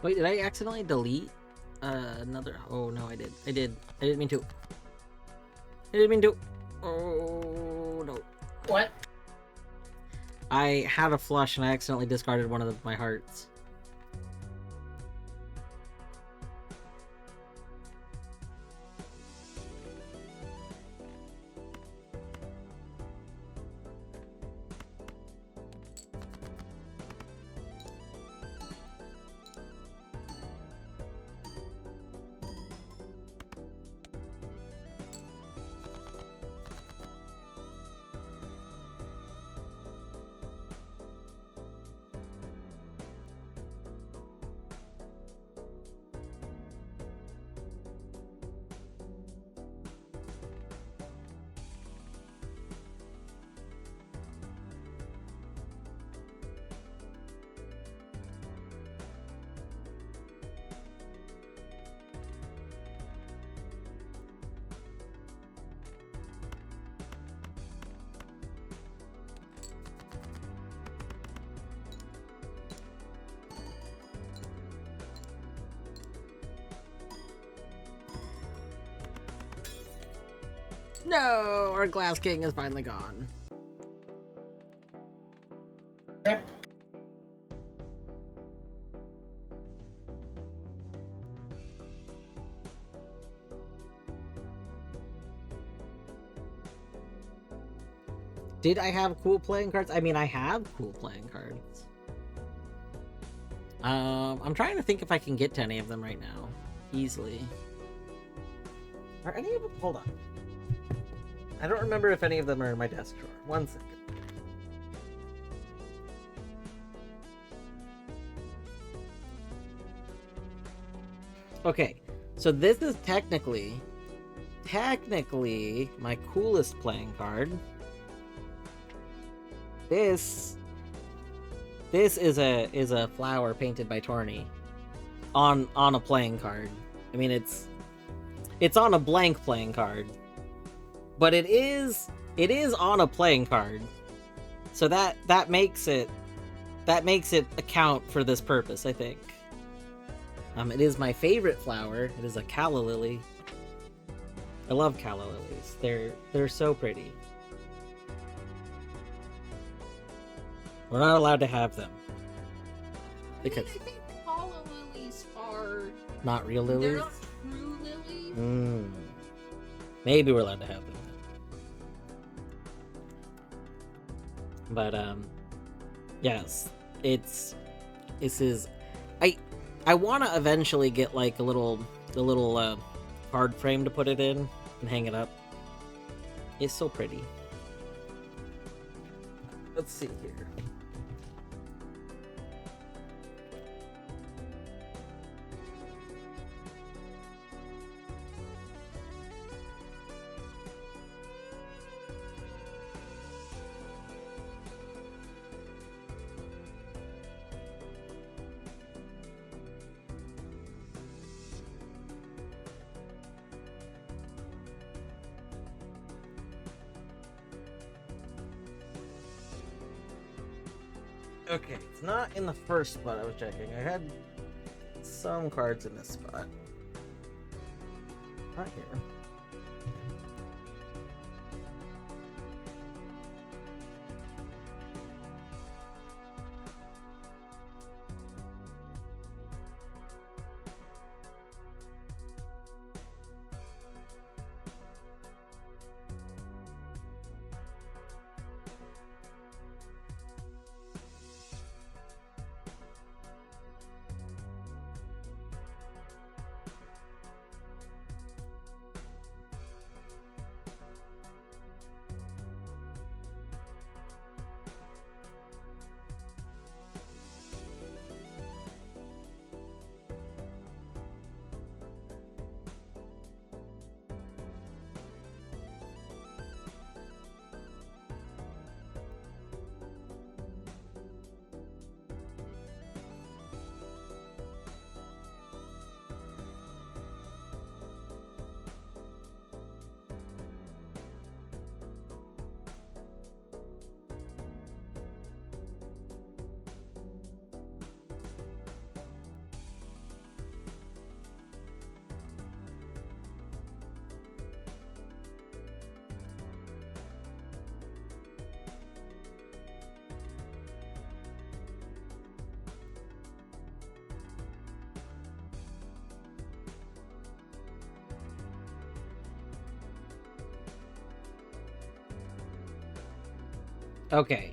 Wait, did I accidentally delete another? Oh no, I did. I didn't mean to. I didn't mean to. Oh no. What? I had a flush and I accidentally discarded one of my hearts. No, our Glass King is finally gone. Yep. Did I have cool playing cards? I mean, I have cool playing cards. I'm trying to think if I can get to any of them right now. Easily. Are any of them? Hold on. I don't remember if any of them are in my desk drawer. 1 second. Okay, so this is technically my coolest playing card. This is a flower painted by Torny on a playing card. I mean, it's on a blank playing card, but it is on a playing card, so that makes it account for this purpose, I think. It is my favorite flower. It is a calla lily. I love calla lilies. They're so pretty. We're not allowed to have them because I think calla lilies are not real lilies. they're not true lilies. Maybe we're allowed to have them. But yes, this is I want to eventually get like a little card frame to put it in and hang it up. It's so pretty. Let's see here. Okay, it's not in the first spot I was checking. I had some cards in this spot. Not here. Okay.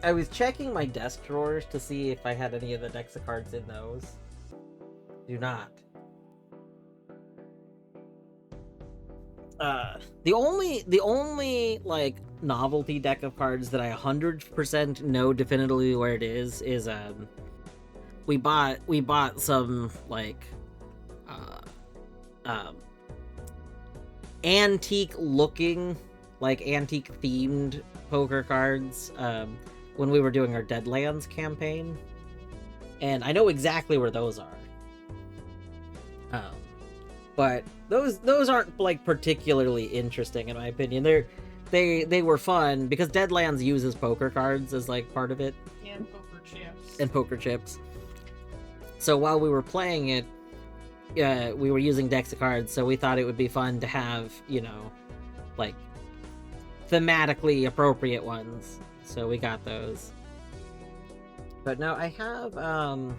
I was checking my desk drawers to see if I had any of the decks of cards in those. Do not. The only like novelty deck of cards that I 100% know definitively where it is we bought some like um antique looking, like antique themed poker cards when we were doing our Deadlands campaign, and I know exactly where those are. But those aren't like particularly interesting in my opinion. They were fun because Deadlands uses poker cards as like part of it. And poker chips. So while we were playing it, we were using decks of cards, so we thought it would be fun to have, you know, like thematically appropriate ones. So we got those. But no, I have oh,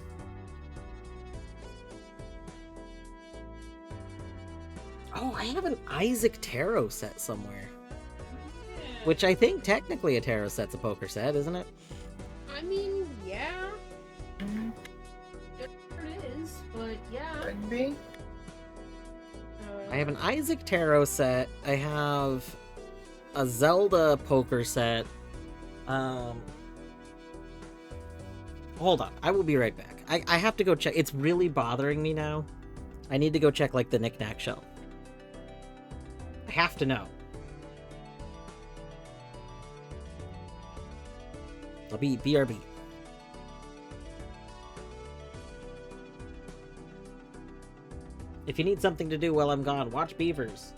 I have an Isaac Tarot set somewhere. Yeah. Which I think technically a tarot set's a poker set, isn't it? I mean, yeah. There it is, but yeah. Could be. I have an Isaac Tarot set. I have a Zelda poker set. Hold on. I will be right back. I have to go check. It's really bothering me now. I need to go check, like, the knick-knack shelf. I have to know. I'll be BRB. If you need something to do while I'm gone, watch Beavers.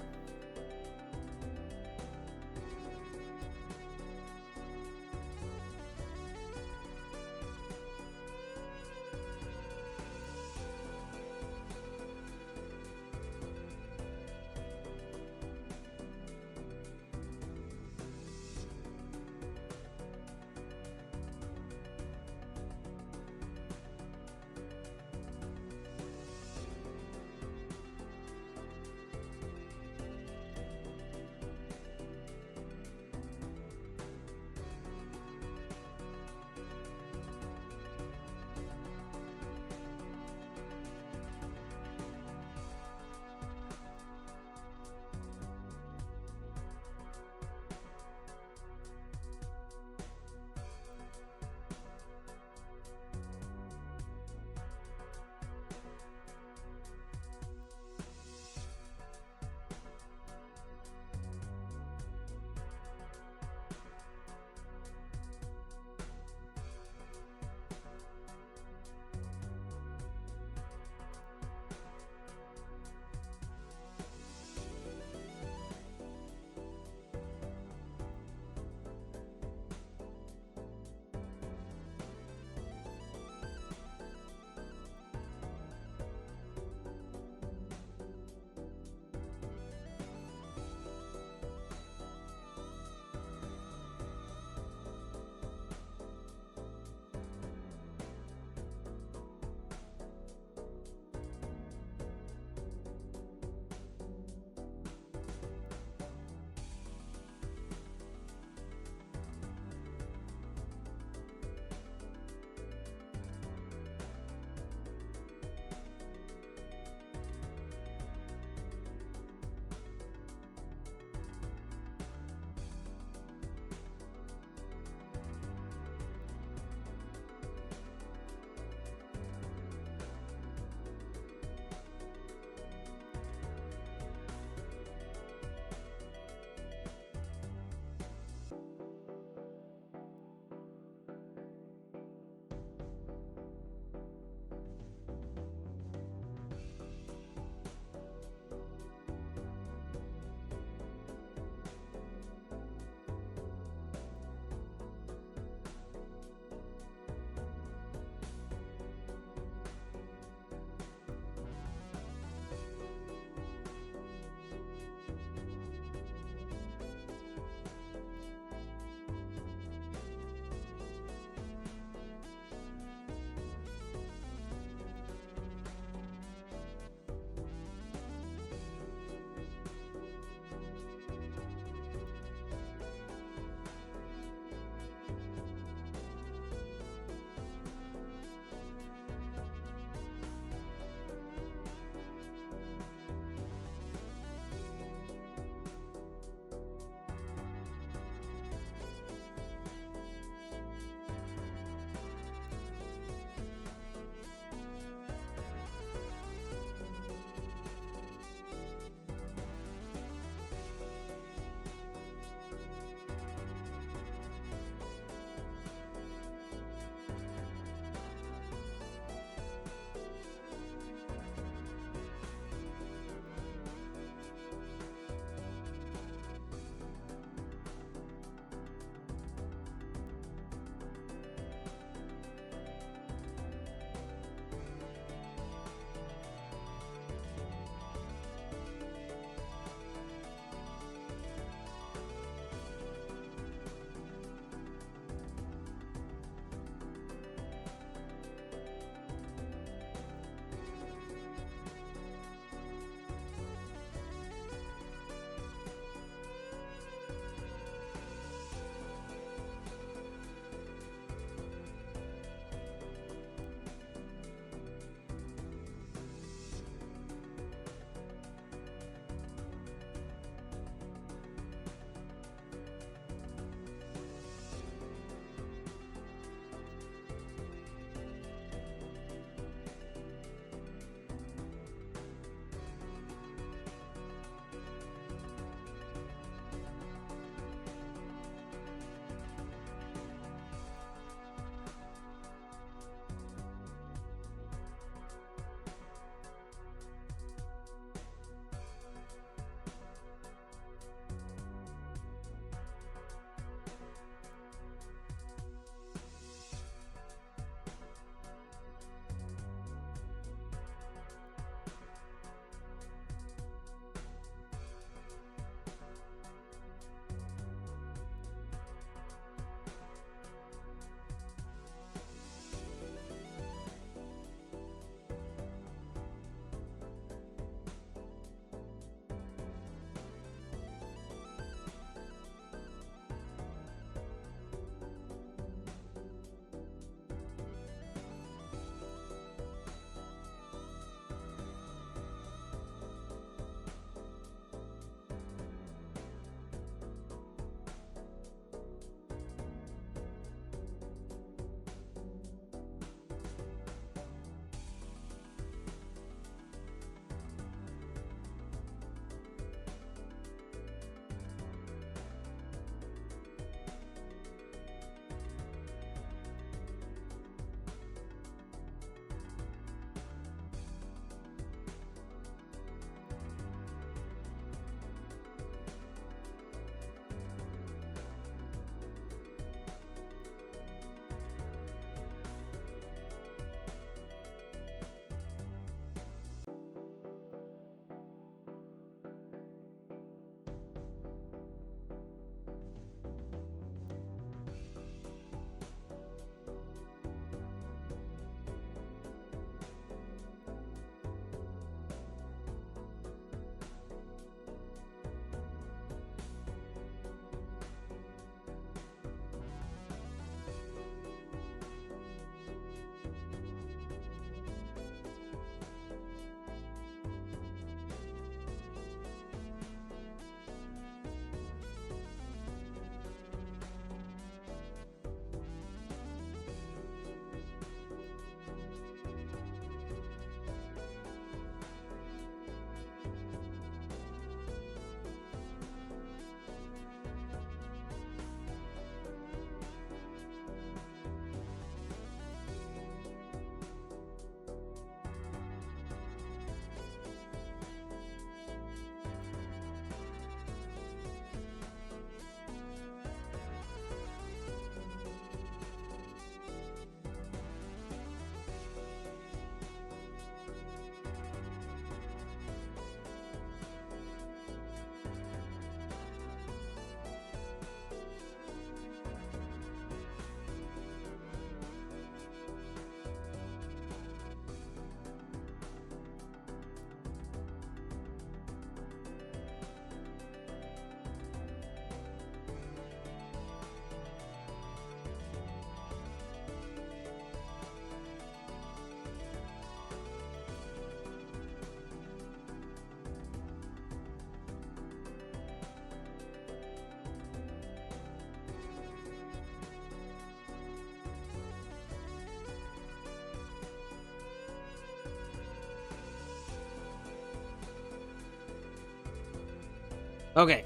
Okay.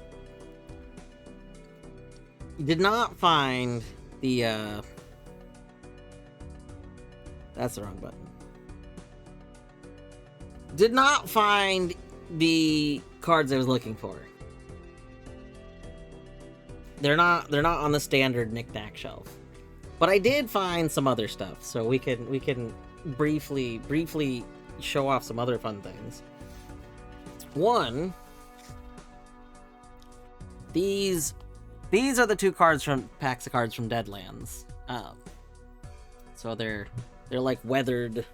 Did not find the, That's the wrong button. Did not find the cards I was looking for. They're not on the standard knick-knack shelf. But I did find some other stuff, so we can briefly show off some other fun things. One, these are the two cards from packs of cards from Deadlands. So they're like weathered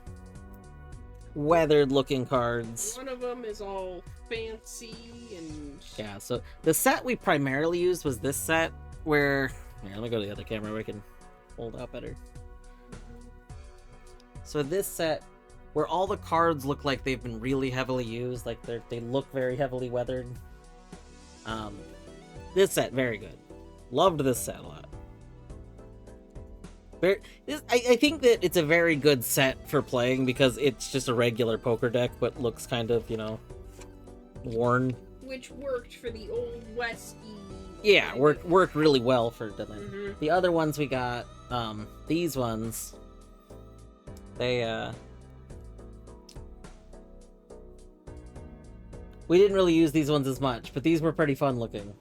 looking cards. One of them is all fancy and... Yeah, so the set we primarily used was this set where... Here, let me go to the other camera where I can hold out better. So this set, where all the cards look like they've been really heavily used, like they look very heavily weathered. This set, very good. Loved this set a lot. I think that it's a very good set for playing because it's just a regular poker deck, but looks kind of, you know, worn. Which worked for the old Westy. Yeah, worked really well for Deadlands. Mm-hmm. The other ones we got, these ones, they, we didn't really use these ones as much, but these were pretty fun looking.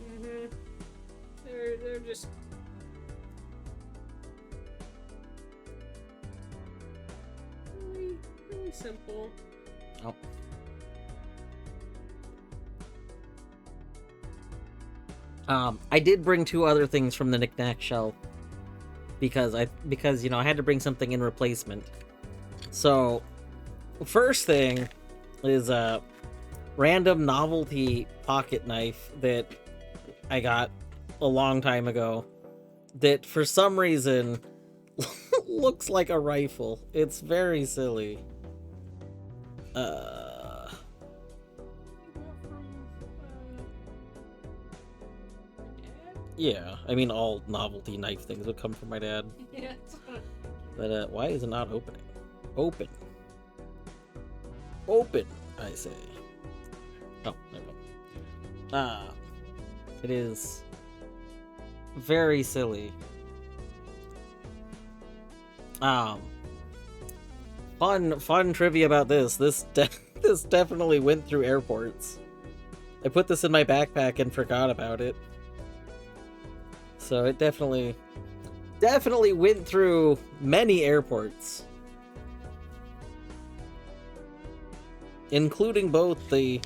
Mm-hmm. They're just... really simple. Oh. I did bring two other things from the knick-knack shelf because you know I had to bring something in replacement. So, first thing is a random novelty pocket knife that I got a long time ago that for some reason looks like a rifle. It's very silly. Yeah, I mean, all novelty knife things would come from my dad. Yeah. But, why is it not opening? Open. Open, I say. Oh, there we go. It is very silly. Fun trivia about this. This definitely went through airports. I put this in my backpack and forgot about it. So it definitely went through many airports. Including both the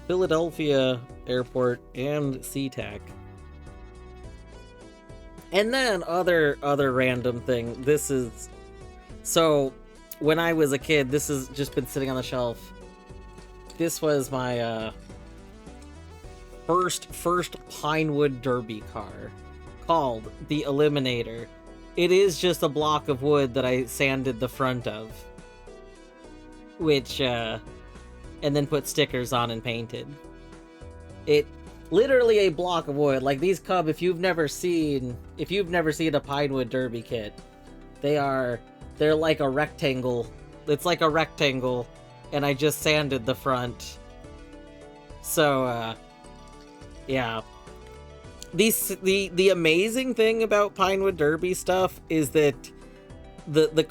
Philadelphia airport and SeaTac. And then other random thing. This is... So, when I was a kid, this has just been sitting on the shelf. This was my first Pinewood Derby car, called the Eliminator. It is just a block of wood that I sanded the front of, which and then put stickers on and painted. It literally a block of wood. Like these come, if you've never seen a Pinewood Derby kit, they're like a rectangle. It's like a rectangle, and I just sanded the front. So yeah. The amazing thing about Pinewood Derby stuff is that the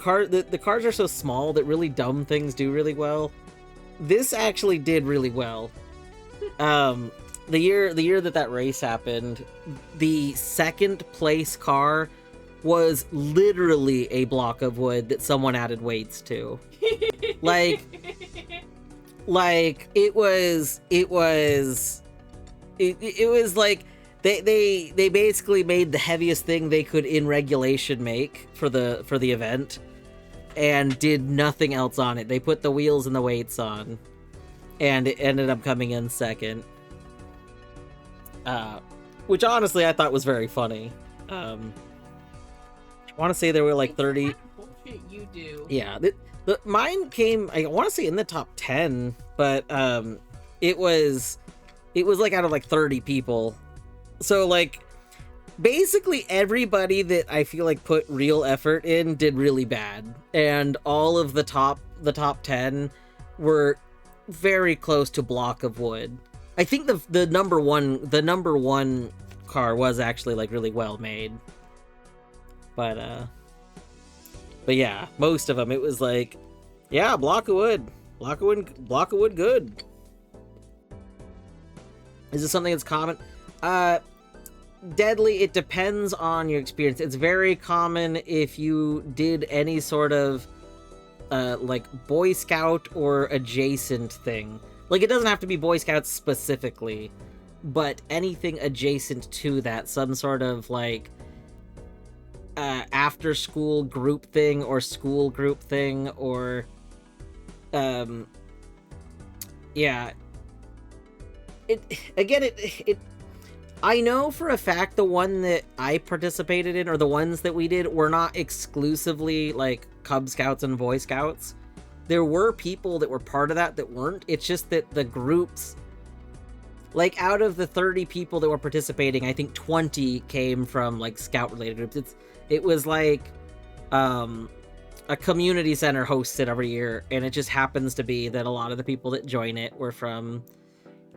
cards are so small that really dumb things do really well. This actually did really well. The year that race happened, the second place car was literally a block of wood that someone added weights to. like it was like they basically made the heaviest thing they could in regulation make for the event and did nothing else on it. They put the wheels and the weights on, and it ended up coming in second. Which honestly I thought was very funny. I want to say there were like 30. What bullshit you do? Yeah, mine came, I want to say, in the top 10, but it was like out of like 30 people. So like basically everybody that I feel like put real effort in did really bad, and all of the top 10 were very close to block of wood. I think the number one car was actually like really well made. But yeah, most of them it was like, yeah, block of wood, good. Is this something that's common? Deadly, it depends on your experience. It's very common if you did any sort of like Boy Scout or adjacent thing. Like, it doesn't have to be Boy Scouts specifically, but anything adjacent to that, some sort of like after school group thing or school group thing, or yeah. It I know for a fact the one that I participated in, or the ones that we did, were not exclusively like Cub Scouts and Boy Scouts. There were people that were part of that weren't. It's just that the groups, like out of the 30 people that were participating, I think 20 came from like Scout related groups. It was like a community center hosts it every year, and it just happens to be that a lot of the people that join it were from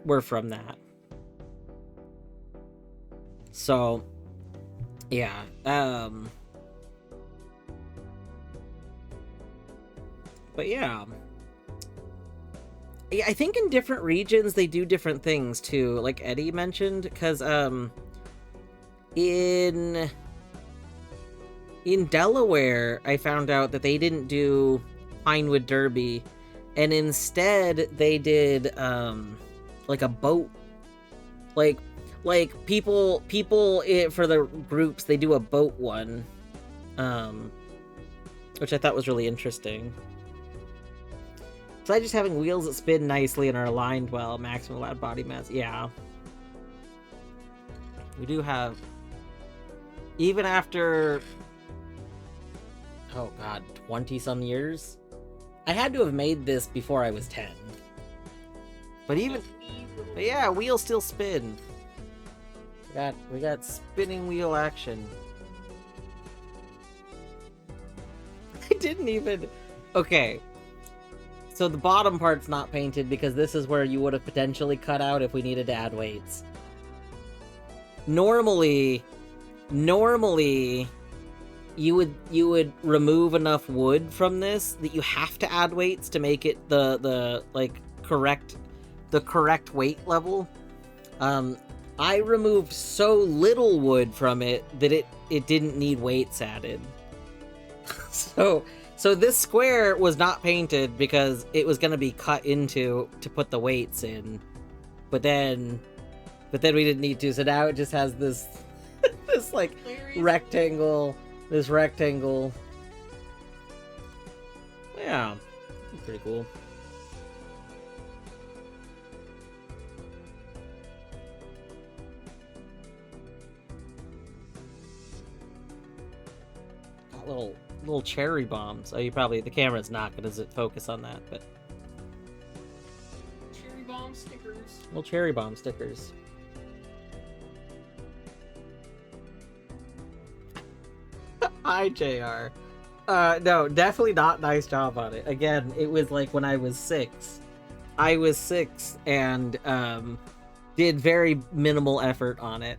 that. So, yeah. But yeah. I think in different regions they do different things too, like Eddie mentioned, because in Delaware I found out that they didn't do Pinewood Derby, and instead they did like a boat, like people for the groups, they do a boat one, which I thought was really interesting. Besides just having wheels that spin nicely and are aligned well, maximum allowed body mass. Yeah. We do have, even after, oh god, 20 some years? I had to have made this before I was 10. But yeah, wheels still spin. We got spinning wheel action. I didn't even, okay. So the bottom part's not painted because this is where you would have potentially cut out if we needed to add weights. Normally you would remove enough wood from this that you have to add weights to make it the correct weight level. I removed so little wood from it that it didn't need weights added. So this square was not painted because it was going to be cut into to put the weights in, but then we didn't need to. So now it just has this this like rectangle. Yeah, pretty cool. Got little cherry bombs. Oh, the camera's not gonna focus on that, but cherry bomb stickers. Little cherry bomb stickers. Hi, JR. No, definitely not nice job on it. Again, it was like when I was 6. I was 6 and did very minimal effort on it.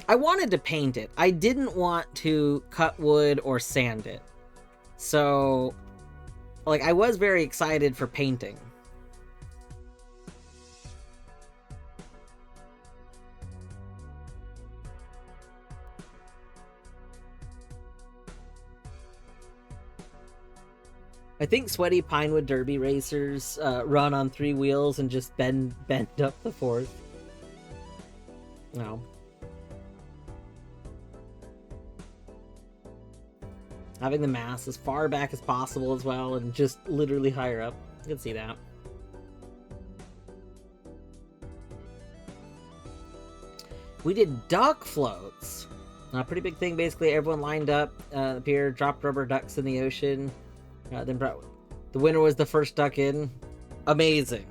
I wanted to paint it. I didn't want to cut wood or sand it. So, like, I was very excited for painting. I think sweaty Pinewood Derby racers run on 3 wheels and just bend up the 4th. No. Having the mass as far back as possible as well, and just literally higher up. You can see that. We did duck floats. A pretty big thing. Basically, everyone lined up the pier, dropped rubber ducks in the ocean. Then brought, the winner was the first duck in. Amazing.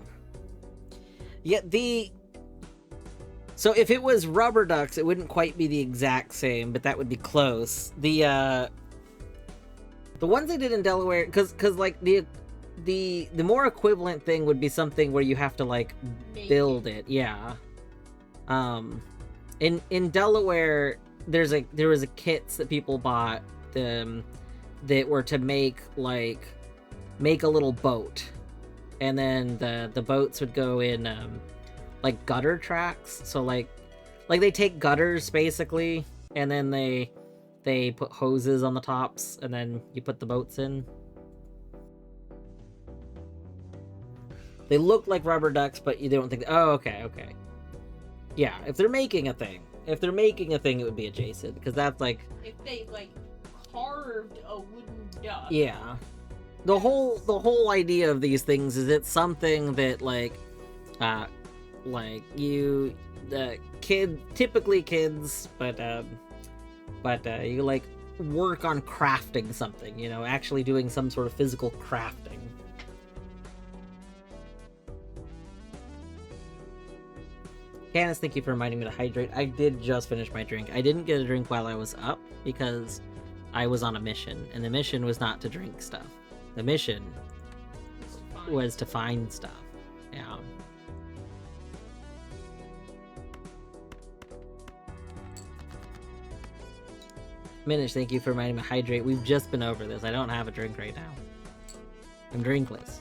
Yet so if it was rubber ducks, it wouldn't quite be the exact same, but that would be close. The ones they did in Delaware, because like the more equivalent thing would be something where you have to like Make build it. Yeah. In Delaware, there was a kits that people bought that were to make a little boat, and then the boats would go in like gutter tracks. So like they take gutters basically, and then they put hoses on the tops, and then you put the boats in. They look like rubber ducks, but you don't think. Oh, okay. Yeah, if they're making a thing, it would be adjacent, because that's like. If they like carved a wooden duck. Yeah, the whole idea of these things is it's something that typically kids, but you like work on crafting something, you know, actually doing some sort of physical crafting. Candace, thank you for reminding me to hydrate. I did just finish my drink. I didn't get a drink while I was up because I was on a mission, and the mission was not to drink stuff. The mission was to find stuff. Yeah. Minish, thank you for reminding me to hydrate. We've just been over this. I don't have a drink right now. I'm drinkless.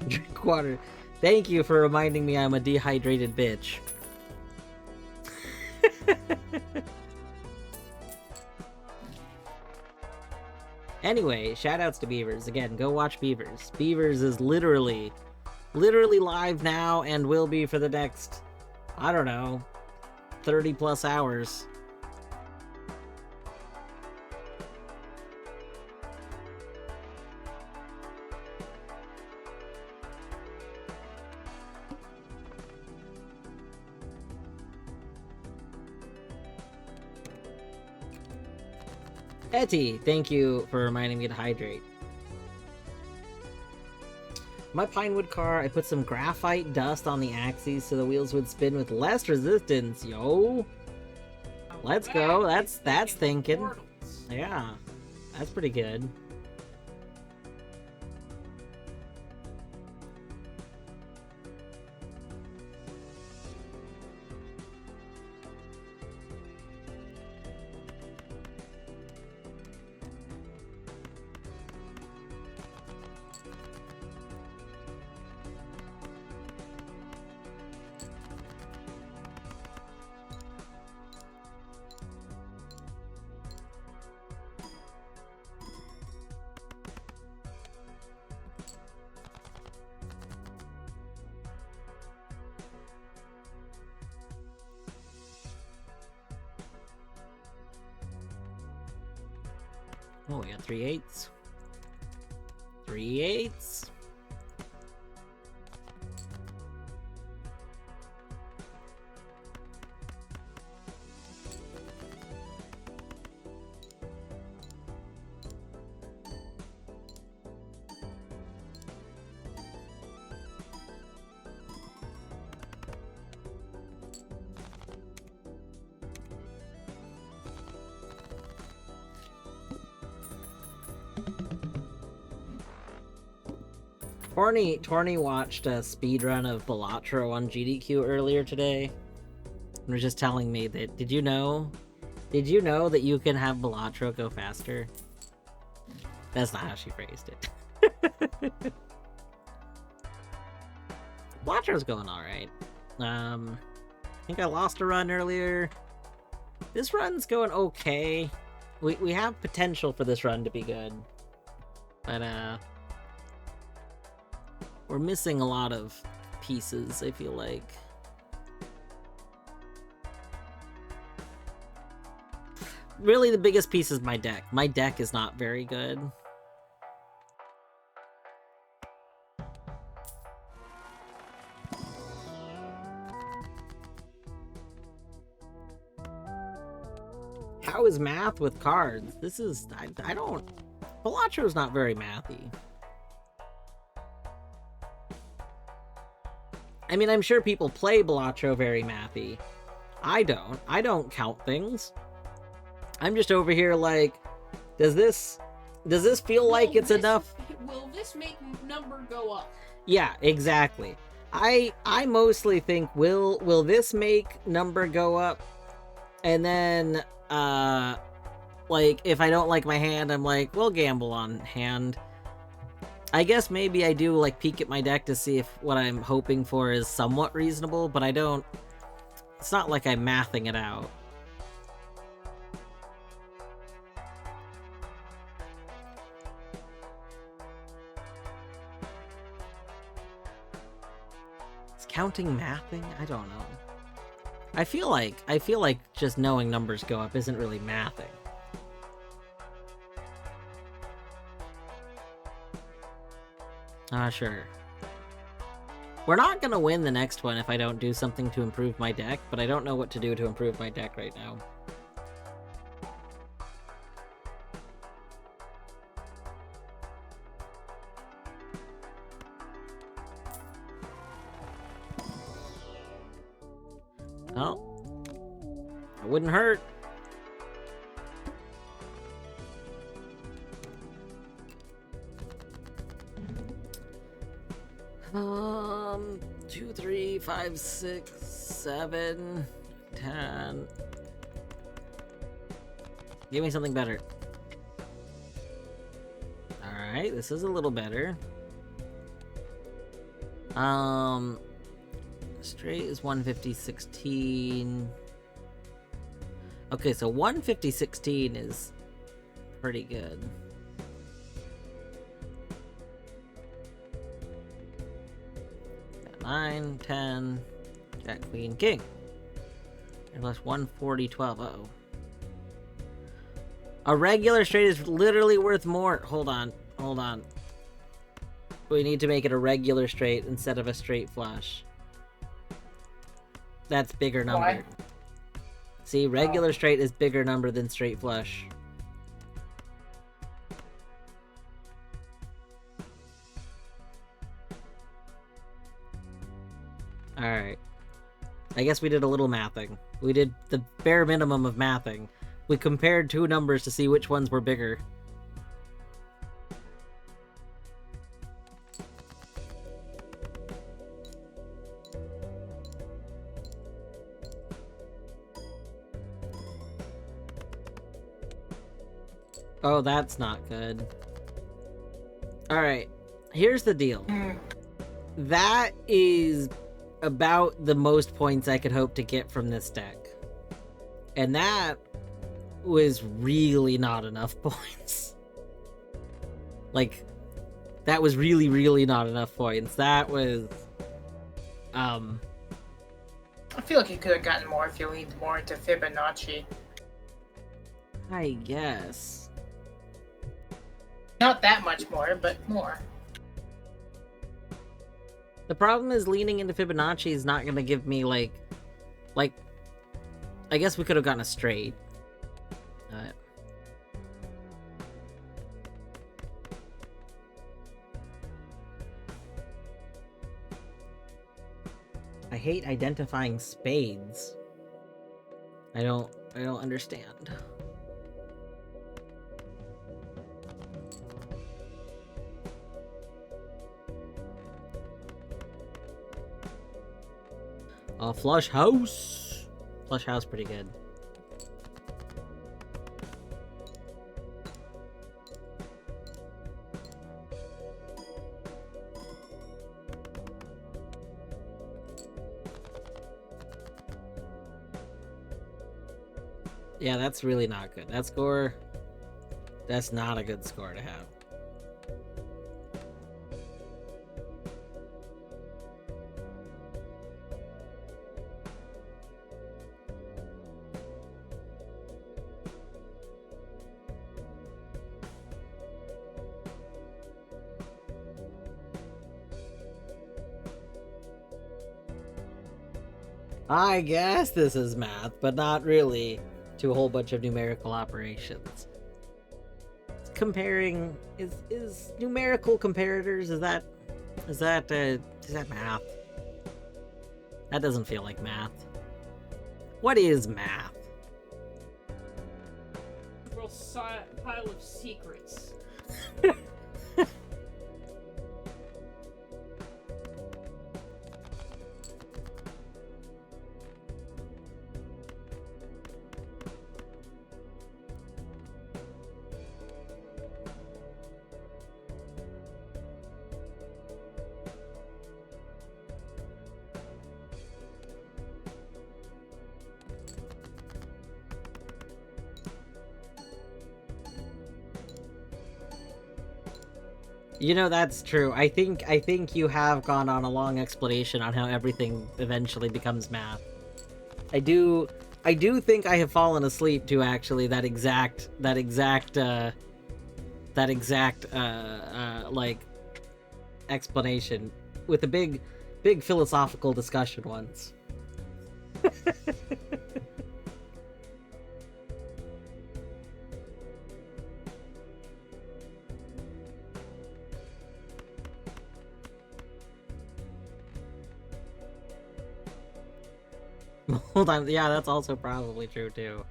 Drink water. Thank you for reminding me I'm a dehydrated bitch. Anyway, shoutouts to Beavers. Again, go watch Beavers. Beavers is literally live now and will be for the next, I don't know, 30 plus hours. Etty, thank you for reminding me to hydrate. My Pinewood car, I put some graphite dust on the axes so the wheels would spin with less resistance. Yo! Let's go. That's thinking. Portals. Yeah. That's pretty good. Oh, we got 3/8. 3/8. Torny watched a speedrun of Balatro on GDQ earlier today and was just telling me that, did you know that you can have Balatro go faster? That's not how she phrased it. Balatro's going alright. I think I lost a run earlier. This run's going okay. We have potential for this run to be good. But we're missing a lot of pieces, I feel like. Really, the biggest piece is my deck. My deck is not very good. How is math with cards? This is... I don't... Balatro's not very mathy. I mean, I'm sure people play Balatro very mathy. I don't. I don't count things. I'm just over here like, does this feel like it's enough? Will this make number go up? Yeah, exactly. I mostly think will this make number go up? And then like if I don't like my hand, I'm like, we'll gamble on hand. I guess maybe I do like peek at my deck to see if what I'm hoping for is somewhat reasonable, but I don't. It's not like I'm mathing it out. Is counting mathing? I don't know. I feel like just knowing numbers go up isn't really mathing. Sure. We're not gonna win the next one if I don't do something to improve my deck, but I don't know what to do to improve my deck right now. Oh. It wouldn't hurt. Two, 3, 5, 6, 7, 10. Give me something better. Alright, this is a little better. Straight is 150, 16. Okay, so 150, 16 is pretty good. Got 9, 10, Jack, Queen, King. And plus 140, 12. Uh-oh. A regular straight is literally worth more. Hold on. We need to make it a regular straight instead of a straight flush. That's bigger number. Why? See, regular straight is bigger number than straight flush. Alright. I guess we did a little mathing. We did the bare minimum of mathing. We compared two numbers to see which ones were bigger. Oh, that's not good. Alright, here's the deal. That is about the most points I could hope to get from this deck. And that was really not enough points. Like, that was really, really not enough points. That was... I feel like you could have gotten more if you leaned more into Fibonacci. I guess. Not that much more, but more. The problem is leaning into Fibonacci is not going to give me, like... I guess we could have gotten a straight. I hate identifying spades. I don't understand. Flush house. Flush house, pretty good. Yeah, that's really not good. That score, that's not a good score to have. I guess this is math, but not really, to a whole bunch of numerical operations. Comparing is numerical comparators, is that math? That doesn't feel like math. What is math? pile of secrets. You know, that's true. I think you have gone on a long explanation on how everything eventually becomes math. I do think I have fallen asleep to actually that exact like explanation with a big philosophical discussion once. Hold on, yeah, that's also probably true too.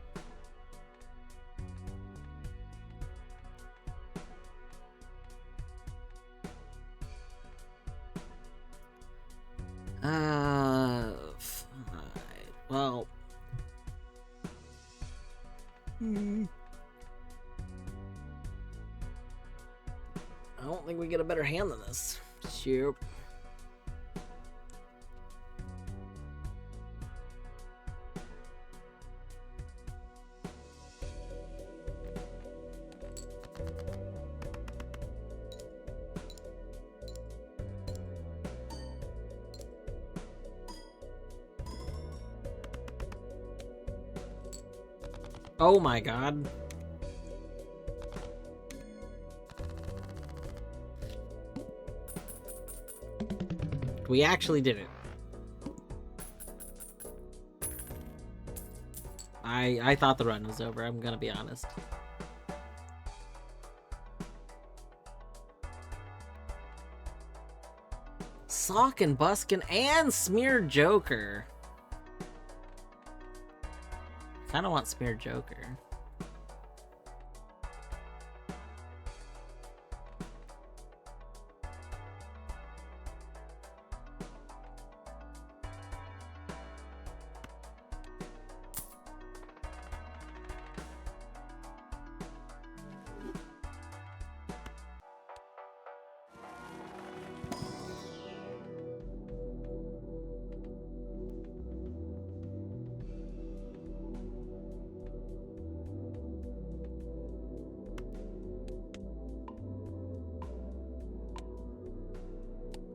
Fine. Well, I don't think we get a better hand than this. Shoot. Oh my god. We actually did it. I thought the run was over, I'm gonna be honest. Sock and Buskin and Smeared Joker. Kinda want Smeared Joker.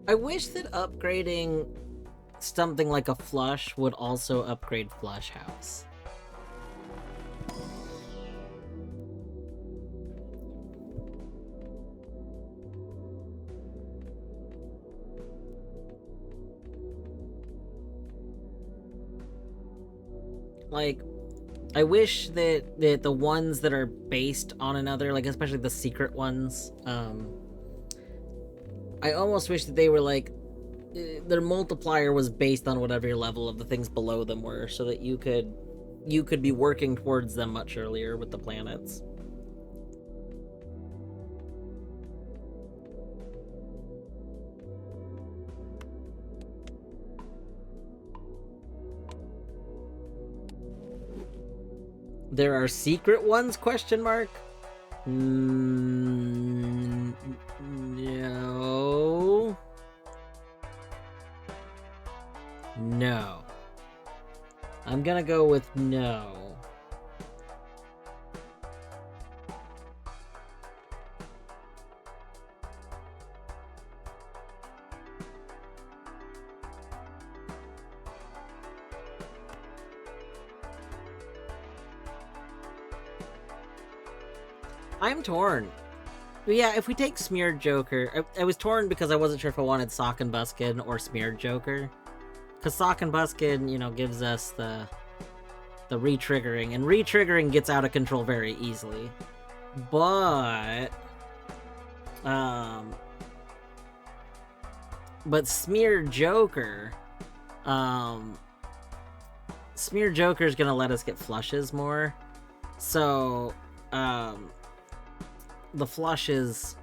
I wish that upgrading something like a flush would also upgrade Flush House. Like, I wish that the ones that are based on another, like especially the secret ones, I almost wish that they were like, their multiplier was based on whatever your level of the things below them were, so that you could be working towards them much earlier with the planets. There are secret ones, question mark? No. No. I'm gonna go with no. I'm torn. But yeah, if we take Smeared Joker, I was torn because I wasn't sure if I wanted Sock and Buskin or Smeared Joker. Because Sock and Buskin, you know, gives us the re-triggering, and re-triggering gets out of control very easily. But Smeared Joker, Smeared Joker is gonna let us get flushes more. So um, the flushes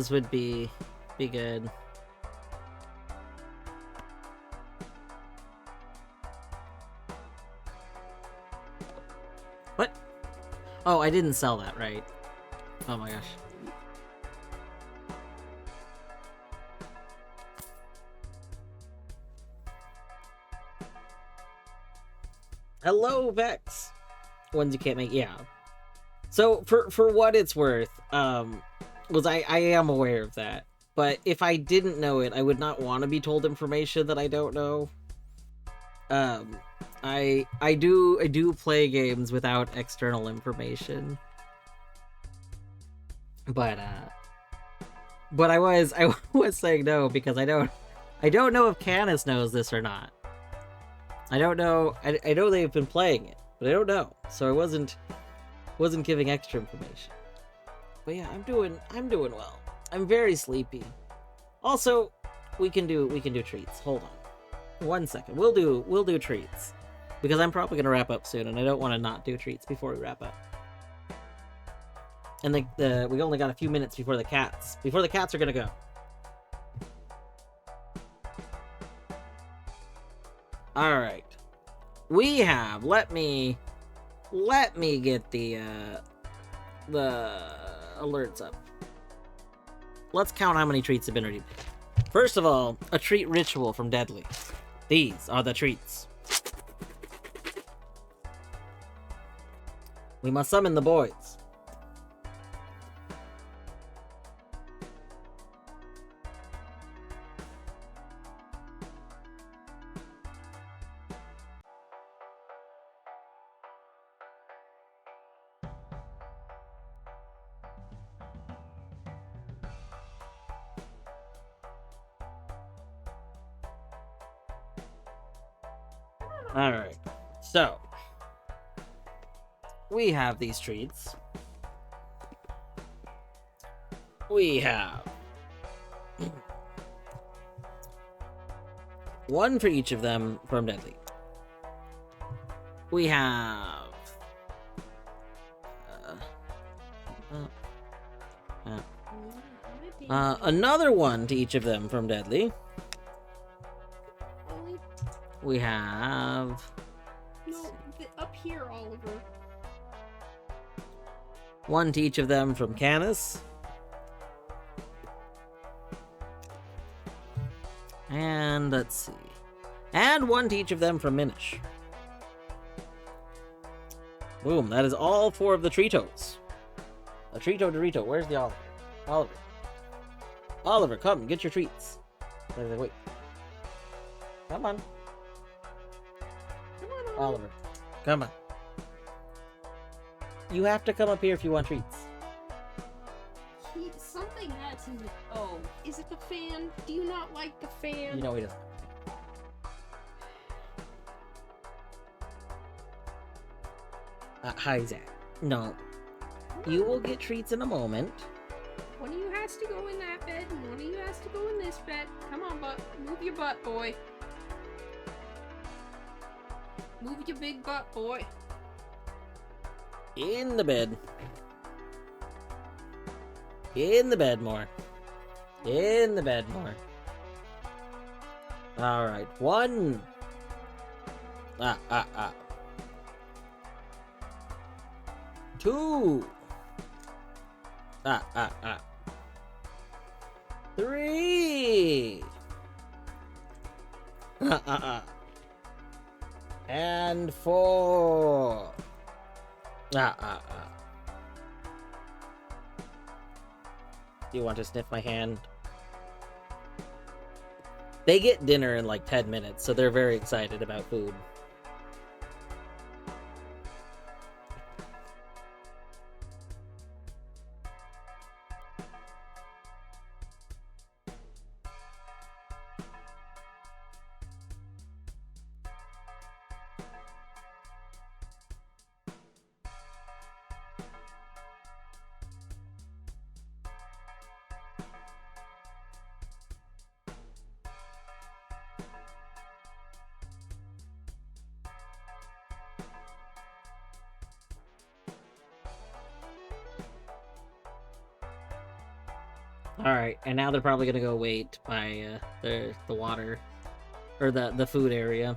would be good. What? Oh, I didn't sell that, right? Oh my gosh. Hello, Vex. Ones you can't make, yeah. So for what it's worth, was I am aware of that. But if I didn't know it, I would not want to be told information that I don't know. I do play games without external information. But I was saying no because I don't know if Canis knows this or not. I don't know. I know they've been playing it, but I don't know. So I wasn't giving extra information. But yeah, I'm doing well. I'm very sleepy. Also, we can do treats. Hold on. 1 second. We'll do treats. Because I'm probably gonna wrap up soon and I don't want to not do treats before we wrap up. And we only got a few minutes before the cats are gonna go. Alright. We have let me get the alerts up. Let's count how many treats have been redeemed. First of all, a treat ritual from Deadly. These are the treats. We must summon the boys. Alright, so we have these treats. We have one for each of them from Deadly. We have another one to each of them from Deadly. We have... up here, Oliver. One to each of them from Canis. And let's see. And one to each of them from Minish. Boom, that is all 4 of the Tritos. A Trito Dorito. Where's the Oliver? Oliver. Oliver, come, get your treats. Wait. Come on. Oliver, come on. You have to come up here if you want treats. Something that's in the... Oh, is it the fan? Do you not like the fan? You know he doesn't. Hi, Zach. No. You will get treats in a moment. One of you has to go in that bed, and one of you has to go in this bed. Come on, butt. Move your butt, boy. Move your big butt, boy. In the bed. In the bed more. In the bed more. Alright, 1. 2. 3. And 4. Do you want to sniff my hand? They get dinner in like 10 minutes, so they're very excited about food. Alright, and now they're probably gonna go wait by the water, or the food area.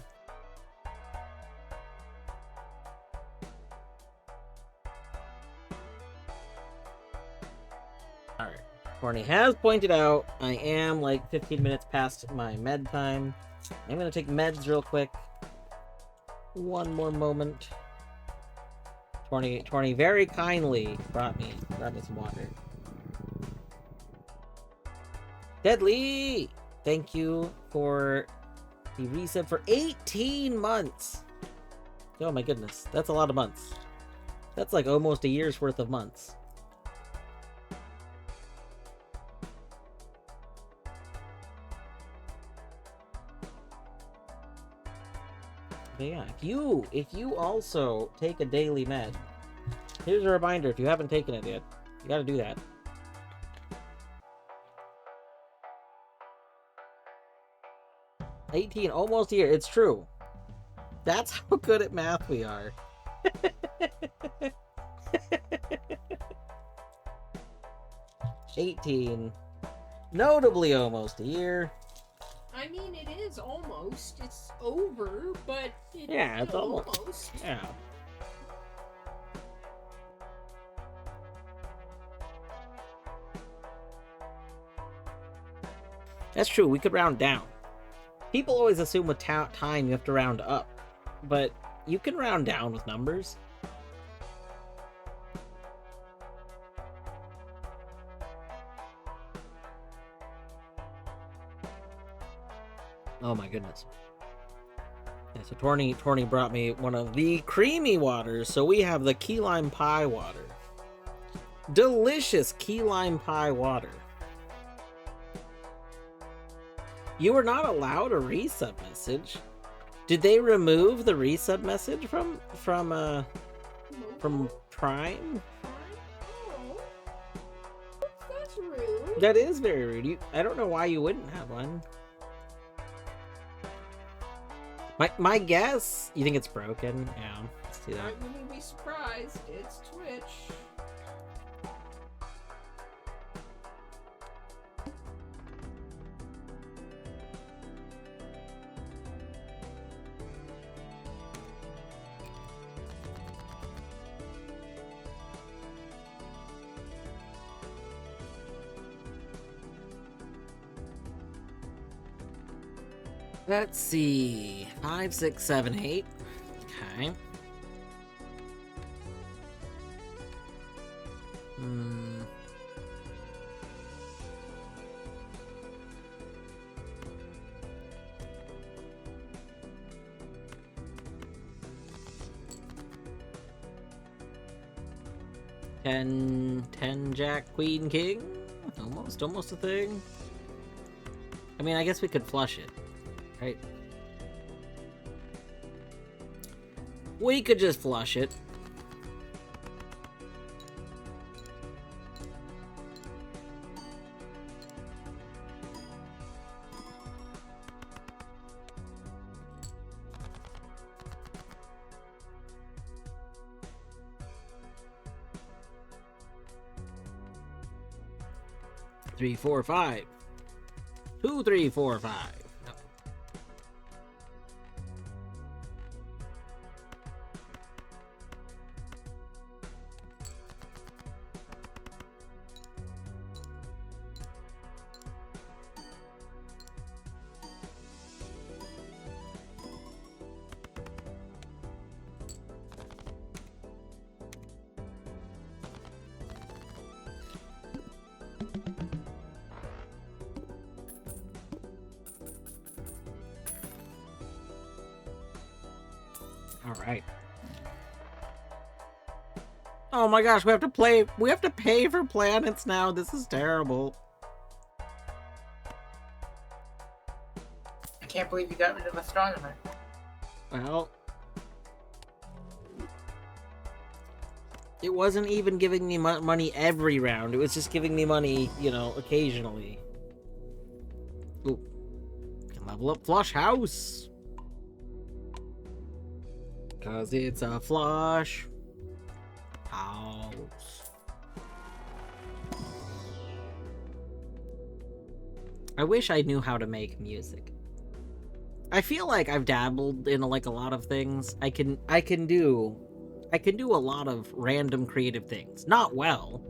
Alright, Corny has pointed out I am like 15 minutes past my med time. I'm gonna take meds real quick. One more moment. Torny very kindly brought me some water. Deadly! Thank you for the resub for 18 months. Oh my goodness, that's a lot of months. That's like almost a year's worth of months. But yeah, if you also take a daily med, here's a reminder: if you haven't taken it yet, you got to do that. $18, almost a year. It's true. That's how good at math we are. 18, notably almost a year. I mean, it is almost. It's over, but yeah, it's almost. Yeah. That's true. We could round down. People always assume with time you have to round up, but you can round down with numbers. Oh my goodness. Yeah, so Torny brought me one of the creamy waters, so we have the key lime pie water. Delicious key lime pie water. You were not allowed a resub message. Did they remove the resub message from Prime? Oh, that's rude. That is very rude. I don't know why you wouldn't have one. My guess, you think it's broken? Yeah, let's do that. I wouldn't be surprised. It's Twitch. Let's see. 5, 6, 7, 8. Okay. Hmm. Ten, Jack, Queen, King? Almost a thing. I mean, I guess we could flush it. Right? We could just flush it. Three, 4, 5. 2, 3, 4, 5. No. All right. Oh my gosh, we have to pay for planets now. This is terrible. I can't believe you got rid of astronomer. Well, it wasn't even giving me money every round. It was just giving me money, you know, occasionally. Ooh. Can level up Flush House. Cause it's a flush house. I wish I knew how to make music. I feel like I've dabbled in like a lot of things. I can do a lot of random creative things. Not well.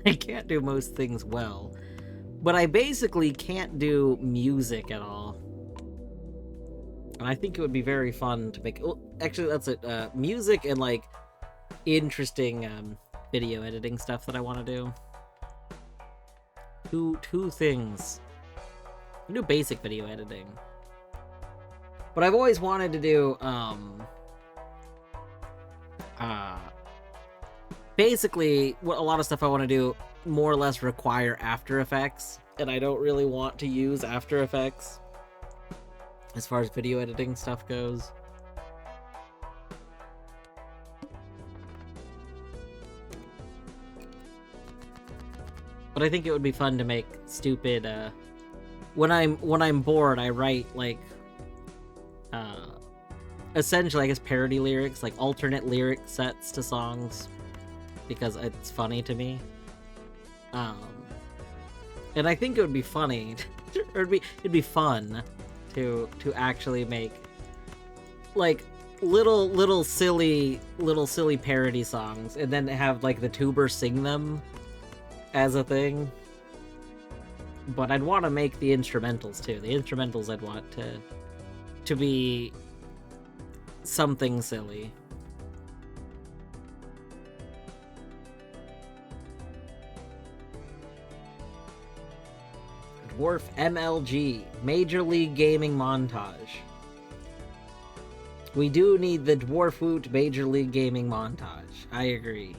I can't do most things well. But I basically can't do music at all. And I think it would be very fun to make... Oh, actually, that's it. Music and, like, interesting video editing stuff that I want to do. Two things. I do basic video editing. But I've always wanted to do, basically, what a lot of stuff I want to do more or less require After Effects, and I don't really want to use After Effects as far as video editing stuff goes. But I think it would be fun to make stupid, when I'm bored, I write, like, essentially, I guess, parody lyrics, like alternate lyric sets to songs, because it's funny to me. And I think it would be funny, or it'd be fun to actually make, like, little silly parody songs, and then have, like, the tuber sing them as a thing. But I'd want to make the instrumentals too. The instrumentals I'd want to be something silly. Dwarf MLG, Major League Gaming montage. We do need the Dwarf Woot Major League Gaming montage. I agree.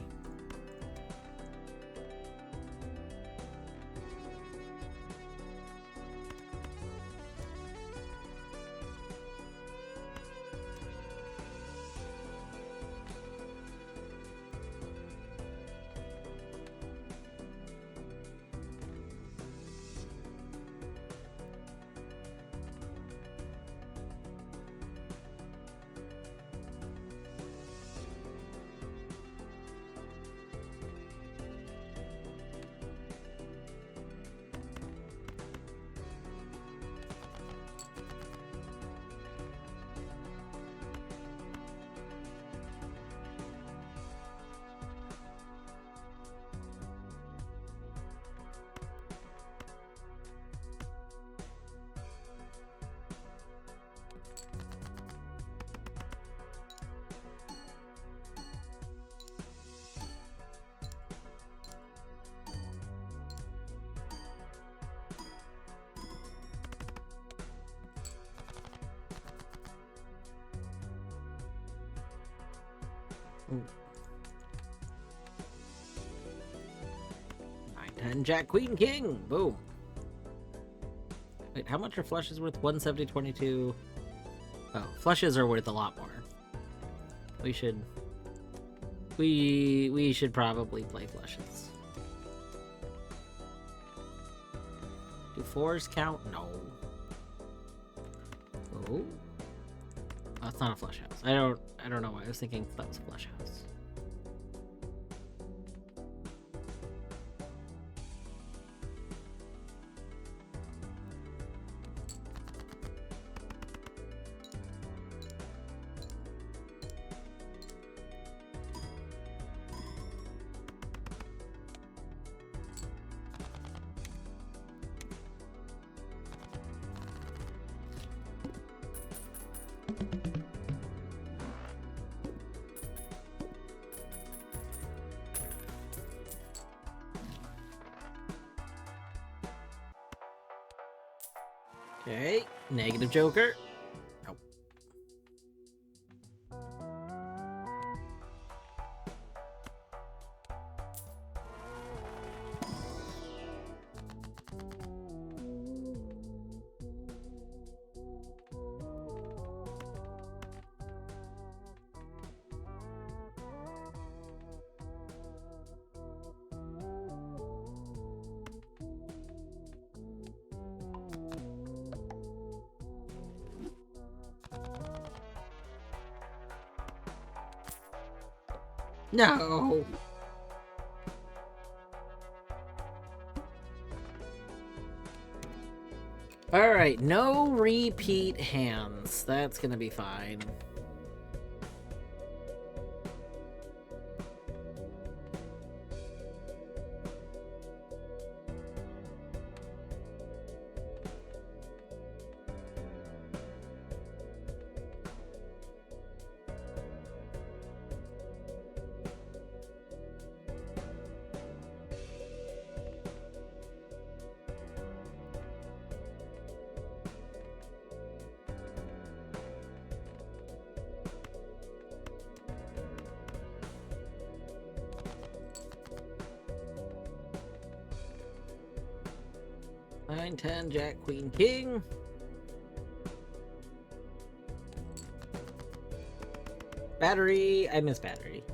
Ooh. 9-10 Jack Queen King. Boom. Wait, how much are flushes worth? 170.22. Oh, flushes are worth a lot more. We should probably play flushes. Do fours count? No. Oh. That's not a flush house. I don't know why I was thinking that was a flush house. Okay, negative Joker. Nope. No. Alright, no repeat hands. That's gonna be fine. Nine, 10, Jack, Queen, King. Battery. I miss battery.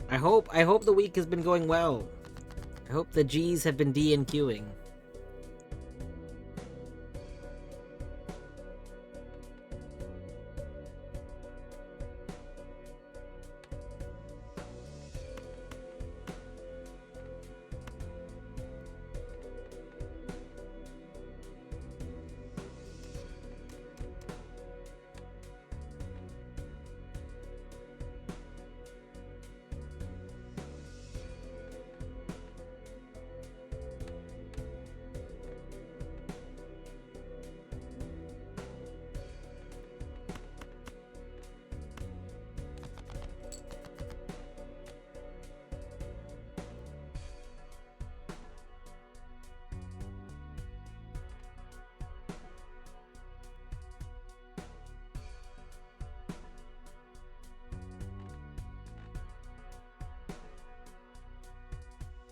I hope the week has been going well. I hope the G's have been D&Qing.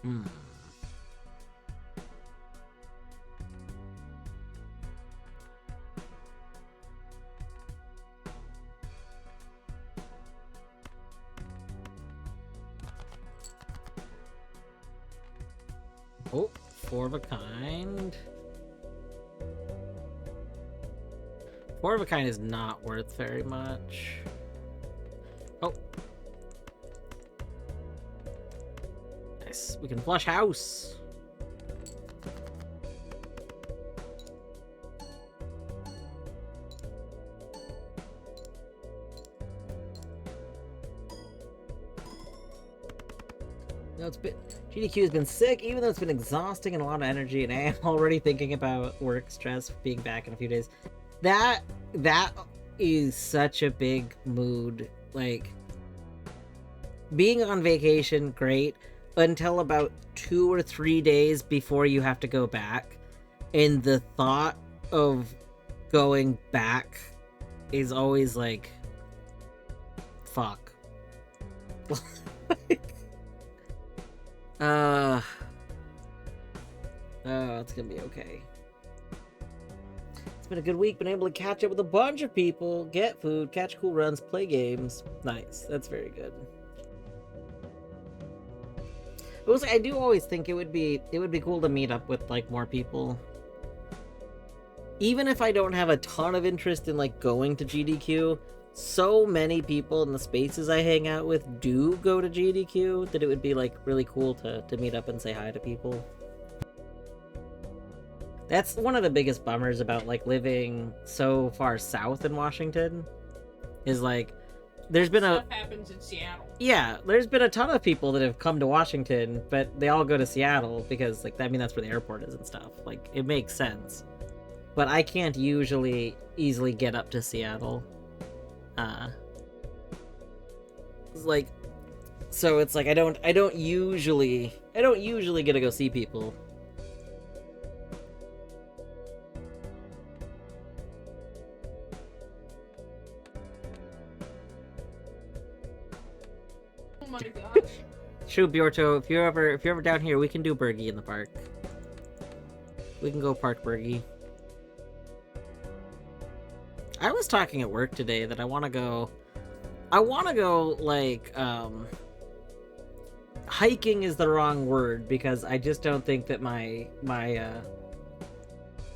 Hmm. Oh, 4 of a kind. 4 of a kind is not worth very much. Oh. Nice. We can flush house. No, it's been GDQ has been sick, even though it's been exhausting and a lot of energy, and I am already thinking about work stress being back in a few days. That is such a big mood. Like, being on vacation, great, until about 2 or 3 days before you have to go back, and the thought of going back is always like, fuck. Oh, it's gonna be okay. It's been a good week, been able to catch up with a bunch of people, get food, catch cool runs, play games. Nice, that's very good. I do always think it would be cool to meet up with like more people. Even if I don't have a ton of interest in like going to GDQ, so many people in the spaces I hang out with do go to GDQ that it would be like really cool to meet up and say hi to people. That's one of the biggest bummers about like living so far south in Washington, is like there's been Stuff happens in Seattle. Yeah, there's been a ton of people that have come to Washington, but they all go to Seattle because like that's where the airport is and stuff. Like, it makes sense. But I can't usually easily get up to Seattle. Like, so it's like I don't usually get to go see people. Oh my gosh. Shoot, Bjorto, if you're ever down here, we can do Burgie in the park. We can go park Burgie. I was talking at work today that I want to go like, hiking is the wrong word, because I just don't think that my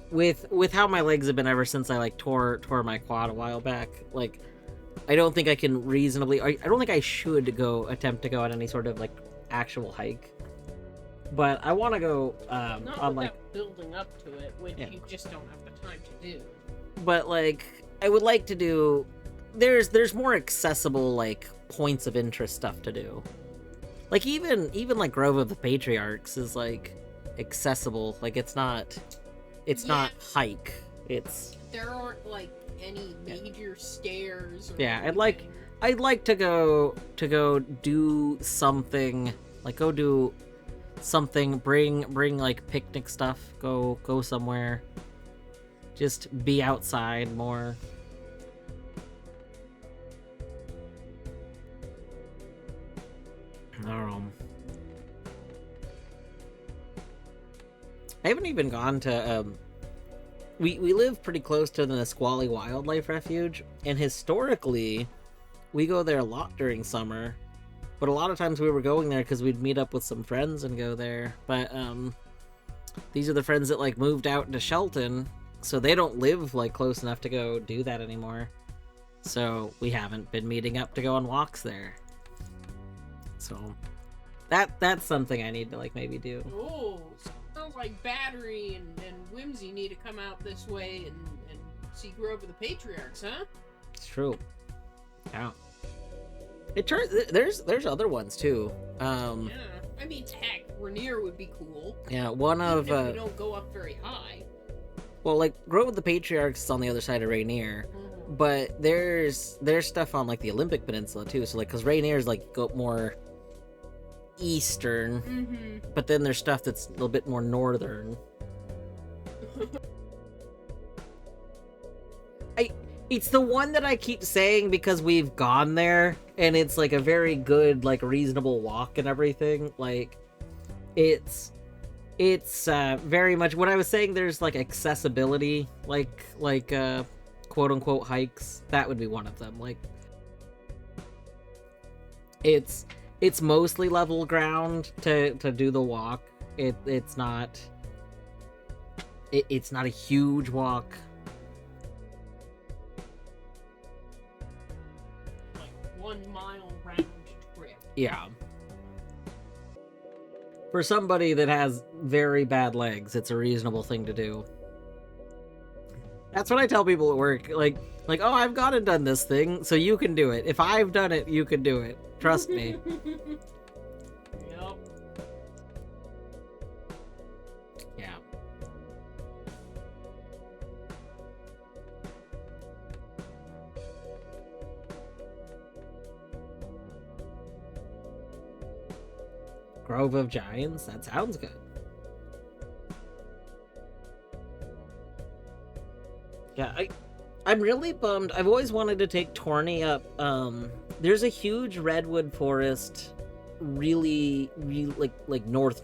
with how my legs have been ever since I like tore my quad a while back, like, I don't think I can reasonably, I don't think I should go attempt to go on any sort of like actual hike. But I want to go Not on without like, building up to it, which Yeah. you just don't have the time to do. but like I would like to do. There's more accessible like points of interest stuff to do. Like even like Grove of the Patriarchs is like accessible. Like it's not not hike. It's There aren't like any major stairs. Or Yeah, anything. I'd like to go do something, like go do something, bring like picnic stuff, go somewhere. Just be outside more. I don't know. I haven't even gone to we live pretty close to the Nisqually Wildlife Refuge, and historically we go there a lot during summer, but a lot of times we were going there because we'd meet up with some friends and go there. But these are the friends that like moved out into Shelton, so they don't live like close enough to go do that anymore, so we haven't been meeting up to go on walks there. So that's something I need to like maybe do. Oh, sounds like Battery and Whimsy need to come out this way and see Grove of the Patriarchs, huh? It's true. Yeah. It turns there's other ones too. Yeah. I mean, heck, Rainier would be cool. Yeah, one of Even if we don't go up very high. well, like Grove of the Patriarchs is on the other side of Rainier, Mhm. but there's stuff on like the Olympic Peninsula too. So like, cause Rainier is like go more eastern, Mm-hmm. but then there's stuff that's a little bit more northern. It's the one that I keep saying because we've gone there, and it's like a very good, like reasonable walk and everything. Like, it's very much what I was saying. There's like accessibility, like quote unquote hikes. That would be one of them. Like, it's mostly level ground to do the walk. It's not a huge walk. Like 1 mile round trip. Yeah. For somebody that has very bad legs, it's a reasonable thing to do. That's what I tell people at work. Like, oh, I've gone and done this thing, so you can do it. If I've done it, you can do it. Trust me. Yep. Yeah. Grove of Giants? That sounds good. Yeah, I'm really bummed. I've always wanted to take Torny up. There's a huge redwood forest really like north.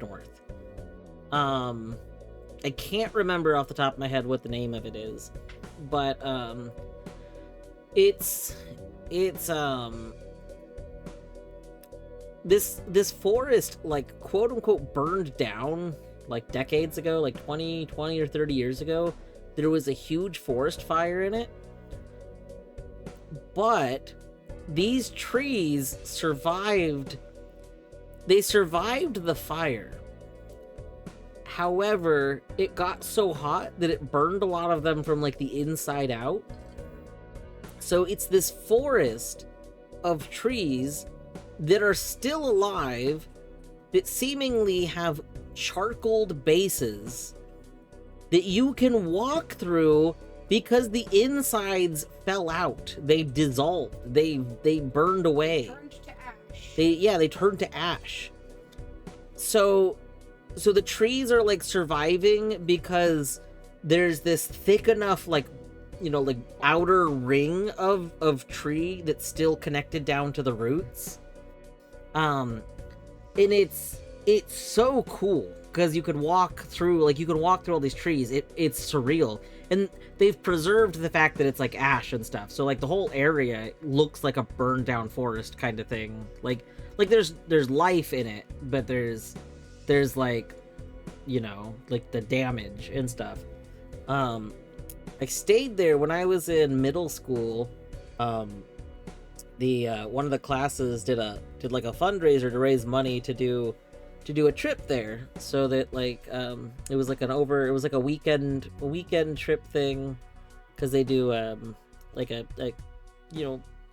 I can't remember off the top of my head what the name of it is, but it's this forest, like, quote unquote burned down like decades ago, like 20 or 30 years ago. There was a huge forest fire in it, but these trees survived. They survived the fire. However, it got so hot that it burned a lot of them from like the inside out. So it's this forest of trees that are still alive, that seemingly have charcoaled bases that you can walk through because the insides fell out. They dissolved. They burned away. Turned to ash. They turned to ash. So the trees are like surviving because there's this thick enough, like, you know, like outer ring of tree that's still connected down to the roots. And it's so cool because you can walk through all these trees. It's surreal. And they've preserved the fact that it's like ash and stuff. So like the whole area looks like a burned down forest kind of thing. Like there's life in it, but there's like, you know, like the damage and stuff. I stayed there when I was in middle school. the one of the classes did like a fundraiser to raise money to do a trip there, so that like it was like a weekend trip thing, because they do like a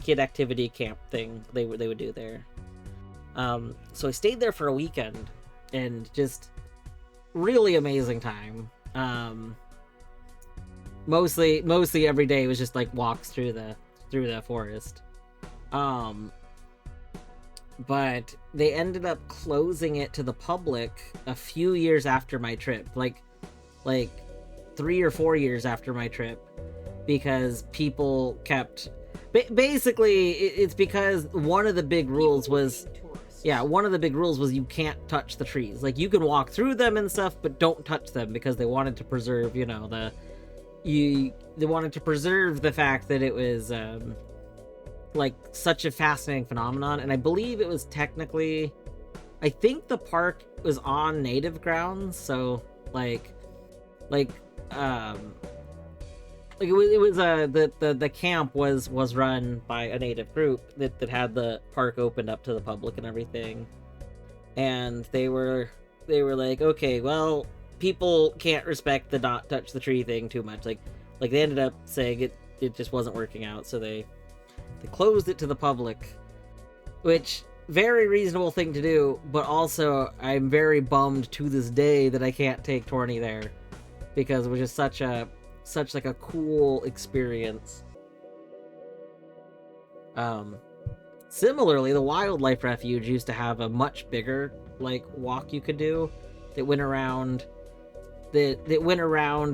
kid activity camp thing they would do there. So I stayed there for a weekend, and just really amazing time. Mostly every day was just like walks through the forest. But they ended up closing it to the public a few years after my trip, like 3 or 4 years after my trip, because people kept basically it's because one of the big rules was you can't touch the trees. Like, you can walk through them and stuff, but don't touch them, because they wanted to preserve, they wanted to preserve the fact that it was like such a fascinating phenomenon. And I believe it was technically, I think the park was on native grounds, so the camp was run by a native group that had the park opened up to the public and everything. And they were like, okay, well, people can't respect the not touch the tree thing too much. Like they ended up saying it just wasn't working out, so they closed it to the public, which, very reasonable thing to do, but also I'm very bummed to this day that I can't take Torny there, because it was just such a cool experience. Similarly, the wildlife refuge used to have a much bigger like walk you could do that went around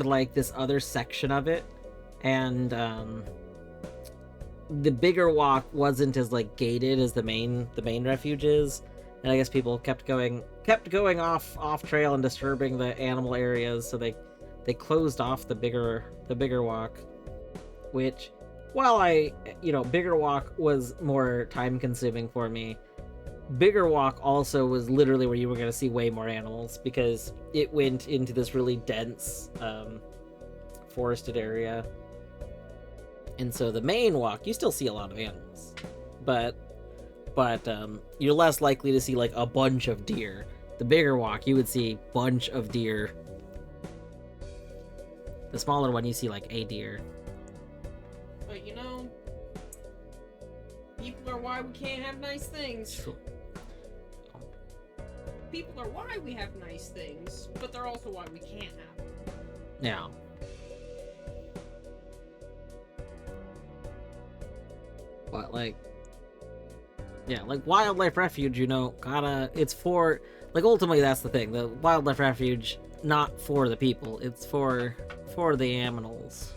like this other section of it, and the bigger walk wasn't as like gated as the main refuge is, and I guess people kept going off trail and disturbing the animal areas, so they closed off the bigger walk, which, while bigger walk was more time consuming for me, bigger walk also was literally where you were going to see way more animals, because it went into this really dense forested area. And so the main walk, you still see a lot of animals, but you're less likely to see like a bunch of deer. The bigger walk, you would see a bunch of deer. The smaller one, you see like a deer. But people are why we can't have nice things. People are why we have nice things, but they're also why we can't have them. Yeah. But like wildlife refuge, it's for, like, ultimately that's the thing. The wildlife refuge, not for the people, it's for the animals.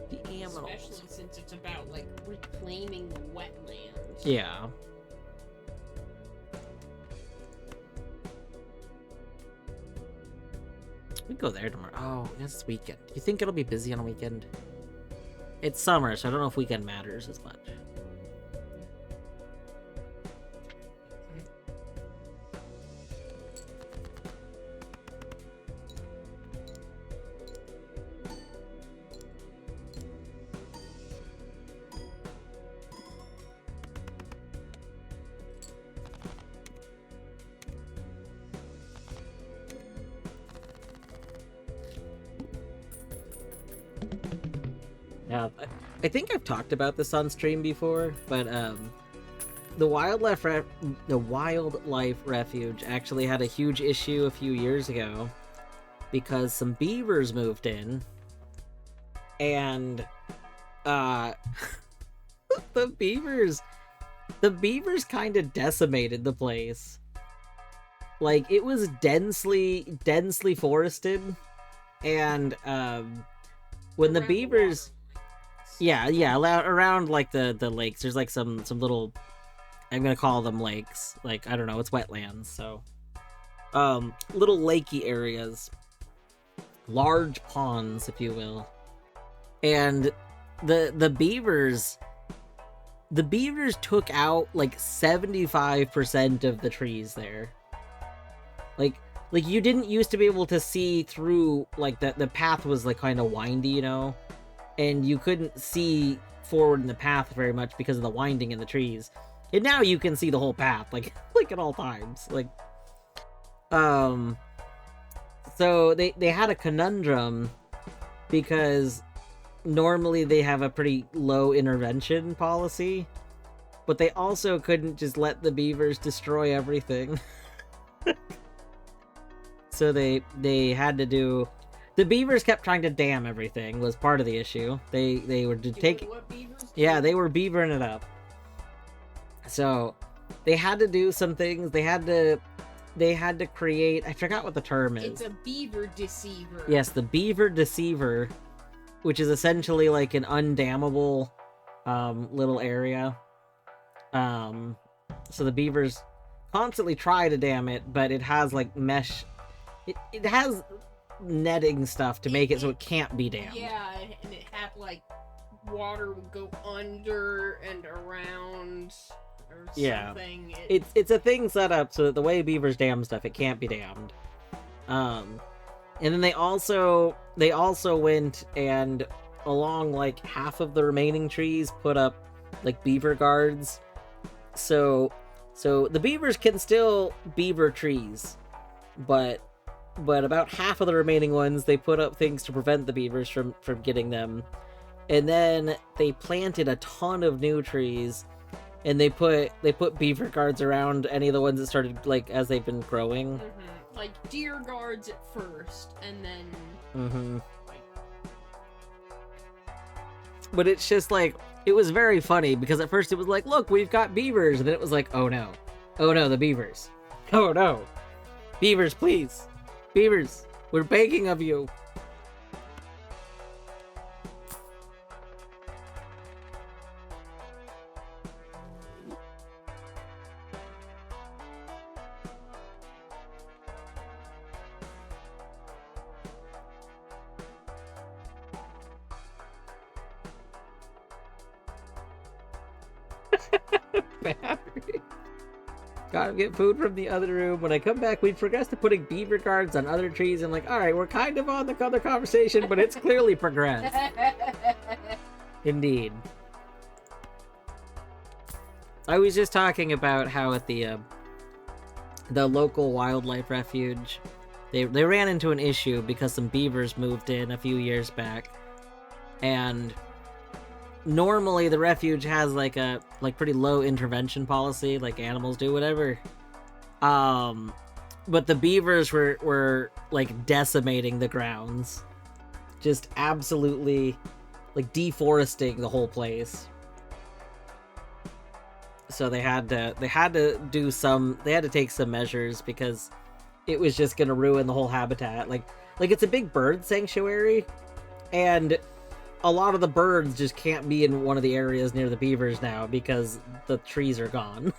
The animals. Especially since it's about like reclaiming the wetlands. Yeah. We go there tomorrow. Oh, it's weekend. Do you think it'll be busy on a weekend? It's summer, so I don't know if weekend matters as much. Yeah, I think I've talked about this on stream before, but the wildlife refuge actually had a huge issue a few years ago because some beavers moved in, and the beavers kind of decimated the place. Like, it was densely forested, and when the beavers, around like the lakes, there's like some little, I'm gonna call them lakes, like, I don't know, it's wetlands, so little lakey areas, large ponds, if you will. And the beavers took out like 75% of the trees there. like you didn't used to be able to see through, like the path was like kind of windy, you know, and you couldn't see forward in the path very much because of the winding in the trees. And now you can see the whole path, like like at all times. Like so they had a conundrum because normally they have a pretty low intervention policy, but they also couldn't just let the beavers destroy everything. So they had to do. The beavers kept trying to dam everything was part of the issue. They were to take. Yeah, they were beavering it up. So they had to do some things. They had to create. I forgot what the term is. It's a beaver deceiver. Yes, the beaver deceiver, which is essentially like an undammable little area. So the beavers constantly try to dam it, but it has like mesh. It has netting stuff to make it so it can't be dammed. Yeah, and it had like water would go under and around or something. Yeah. It's a thing set up so that the way beavers dam stuff, it can't be dammed. And then they also went and along like half of the remaining trees put up like beaver guards. So the beavers can still beaver trees, but about half of the remaining ones, they put up things to prevent the beavers from getting them. And then they planted a ton of new trees, and they put beaver guards around any of the ones that started, like, as they've been growing. Mm-hmm. Like deer guards at first, and then... Mm-hmm. But it's just, like, it was very funny, because at first it was like, look, we've got beavers, and then it was like, oh no. Oh no, the beavers. Oh no. Beavers, please. Beavers, we're begging of you. Battery. Gotta get food from the other room. When I come back, we progressed to putting beaver guards on other trees. I'm like, alright, we're kind of on the other conversation, but it's clearly progressed. Indeed. I was just talking about how at the local wildlife refuge, they ran into an issue because some beavers moved in a few years back. And normally the refuge has like a pretty low intervention policy, like animals do, whatever. But the beavers were like decimating the grounds, just absolutely like deforesting the whole place. So they had to take some measures because it was just gonna ruin the whole habitat. Like it's a big bird sanctuary, and a lot of the birds just can't be in one of the areas near the beavers now because the trees are gone.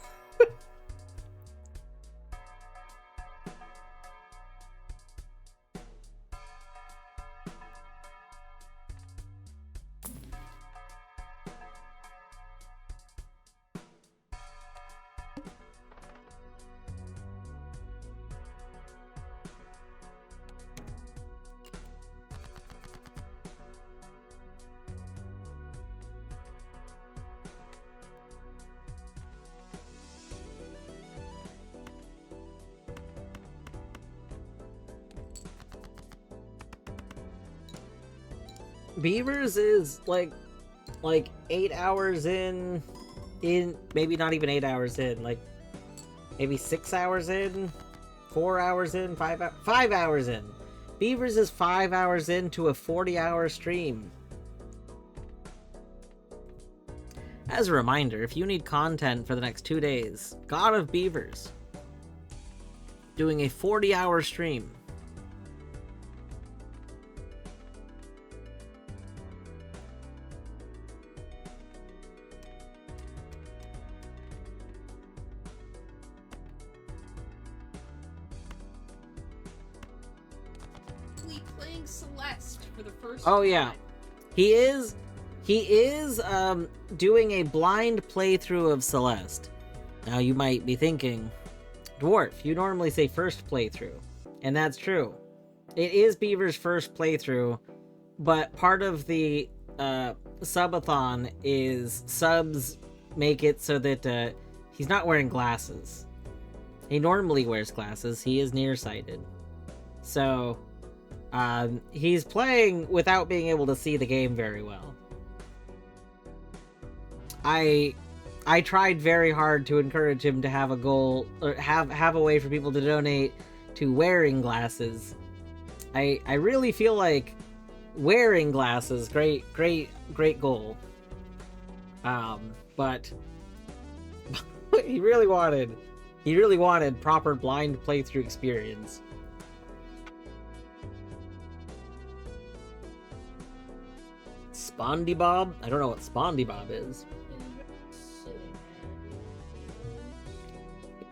Beavers is like 8 hours in maybe not even 8 hours in, like maybe 6 hours in, 4 hours in, 5 hours in. Beavers is 5 hours into a 40-hour stream. As a reminder, if you need content for the next 2 days, God of Beavers doing a 40-hour stream. Playing Celeste for the first Oh time. yeah, he is doing a blind playthrough of Celeste. Now you might be thinking, Dwarf, you normally say first playthrough. And that's true. It is Beaver's first playthrough, but part of the subathon is subs make it so that he's not wearing glasses. He normally wears glasses. He is nearsighted. So he's playing without being able to see the game very well. I tried very hard to encourage him to have a goal, or have a way for people to donate to wearing glasses. I really feel like wearing glasses, great goal. But he really wanted proper blind playthrough experience. SpondyBob? I don't know what SpondyBob is.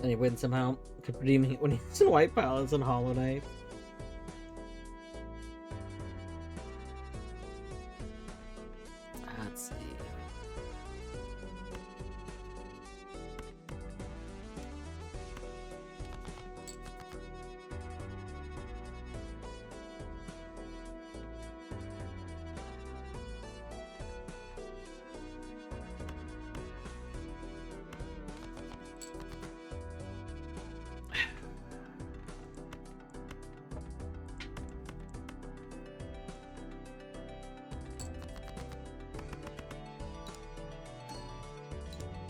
And he wins somehow. Could redeem it when he's in White Palace and Hollow Knight. Let's see.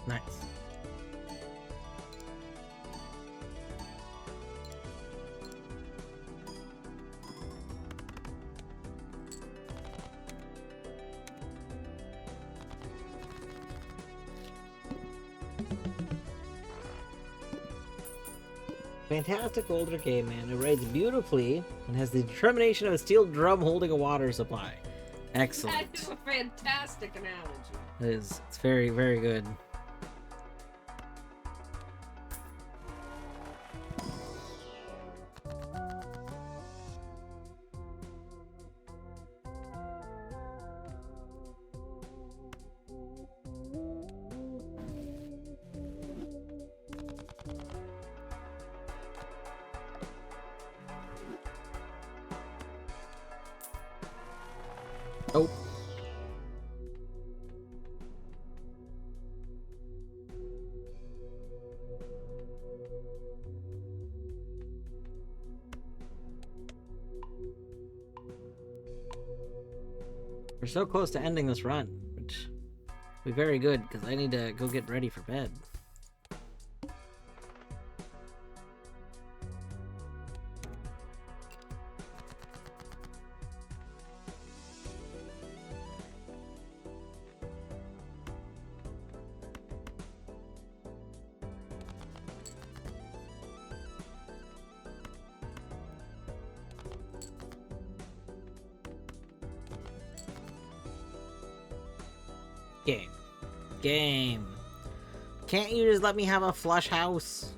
Nice. Fantastic older game man who writes beautifully and has the determination of a steel drum holding a water supply. Excellent. That is a fantastic analogy. It is. It's very, very good. Oh. We're so close to ending this run, which will be very good because I need to go get ready for bed. Game. Can't you just let me have a flush house?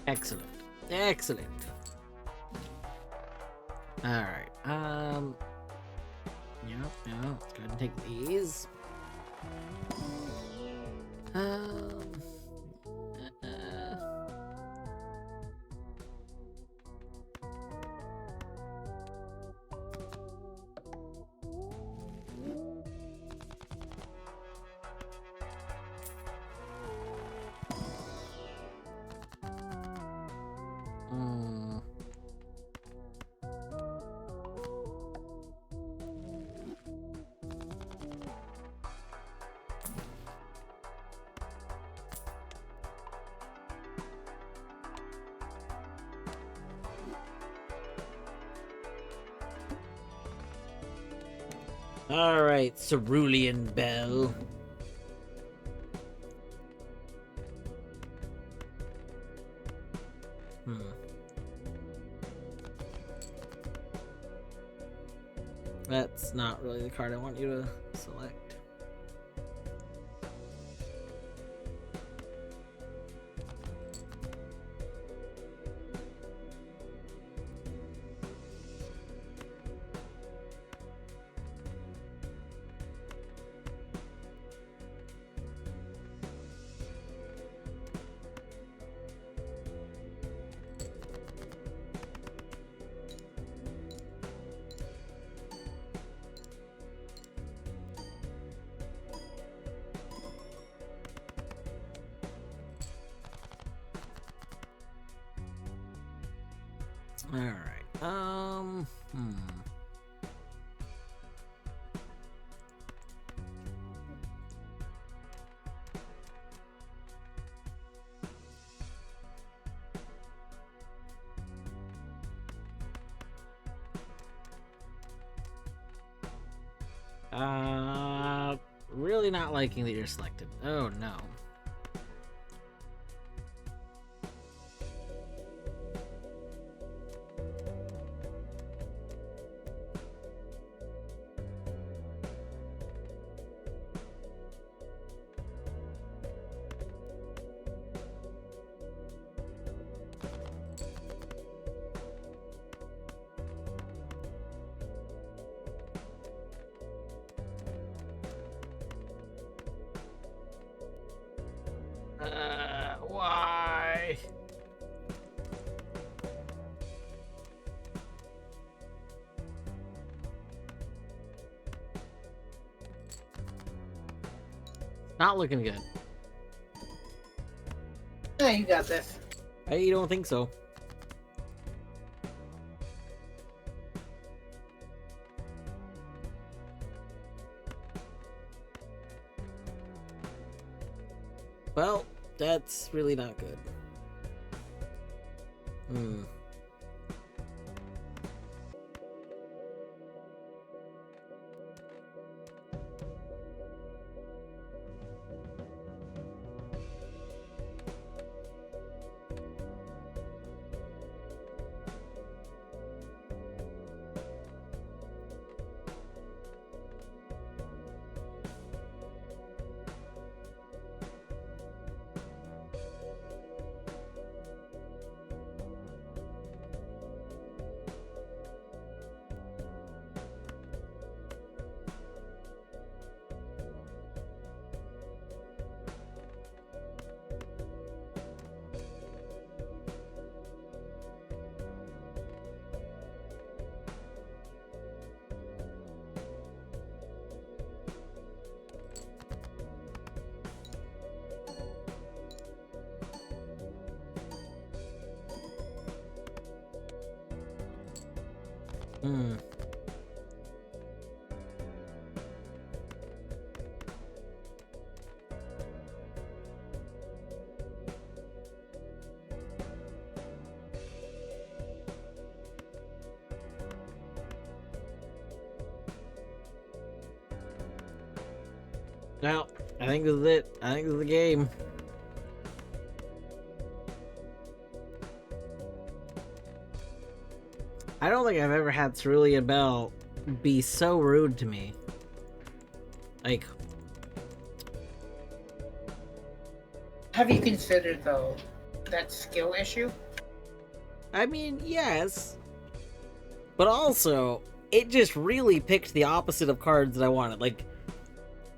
Excellent. Excellent. Alright, yeah, let's go ahead and take these. Um, mm. Alright, Cerulean Bell. That's not really the card I want you to select. Alright, really not liking that you're selected. Oh no. Why? Not looking good. Yeah, you got this. I don't think so. Well, that's really not good. Well, I think this is it. I think this is the game. I don't think I've ever had Cerulean Bell be so rude to me. Like, Have you considered, though, that skill issue? I mean, yes. But also, it just really picked the opposite of cards that I wanted.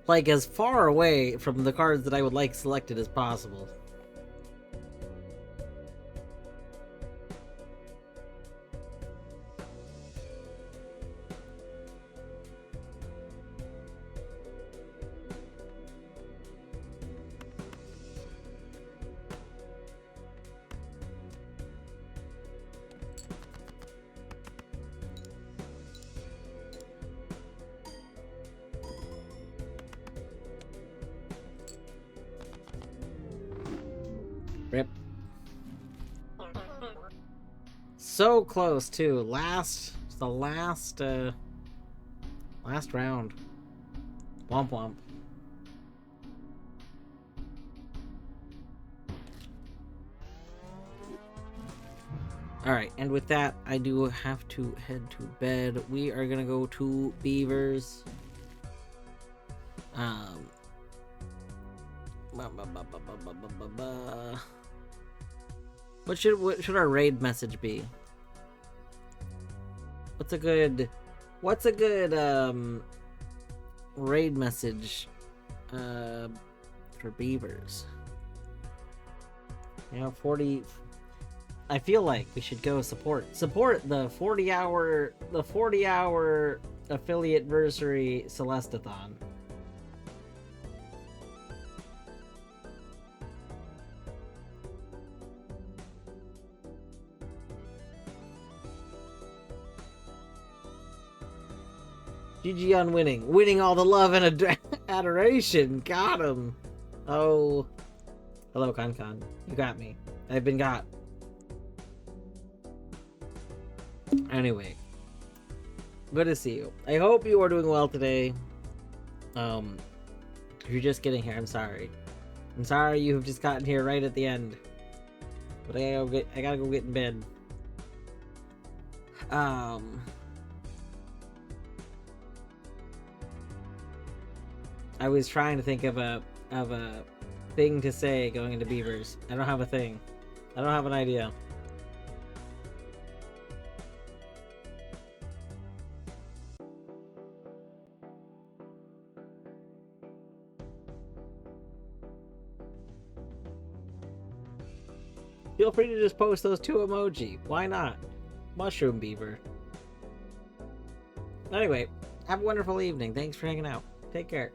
Like as far away from the cards that I would like selected as possible. Rip. So close too. The last round. Womp womp. Alright, and with that, I do have to head to bed. We are gonna go to Beavers. What should our raid message be? What's a good raid message for Beavers? 40. I feel like we should go support the 40-hour affiliate versary Celestathon. GG on winning all the love and adoration. Got him. Oh, hello Con. You got me. I've been got. Anyway, good to see you. I hope you are doing well today. If you're just getting here, I'm sorry. I'm sorry you have just gotten here right at the end. But I gotta go get in bed. I was trying to think of a thing to say going into Beavers. I don't have a thing. I don't have an idea. Feel free to just post those two emoji. Why not? Mushroom Beaver. Anyway, have a wonderful evening. Thanks for hanging out. Take care.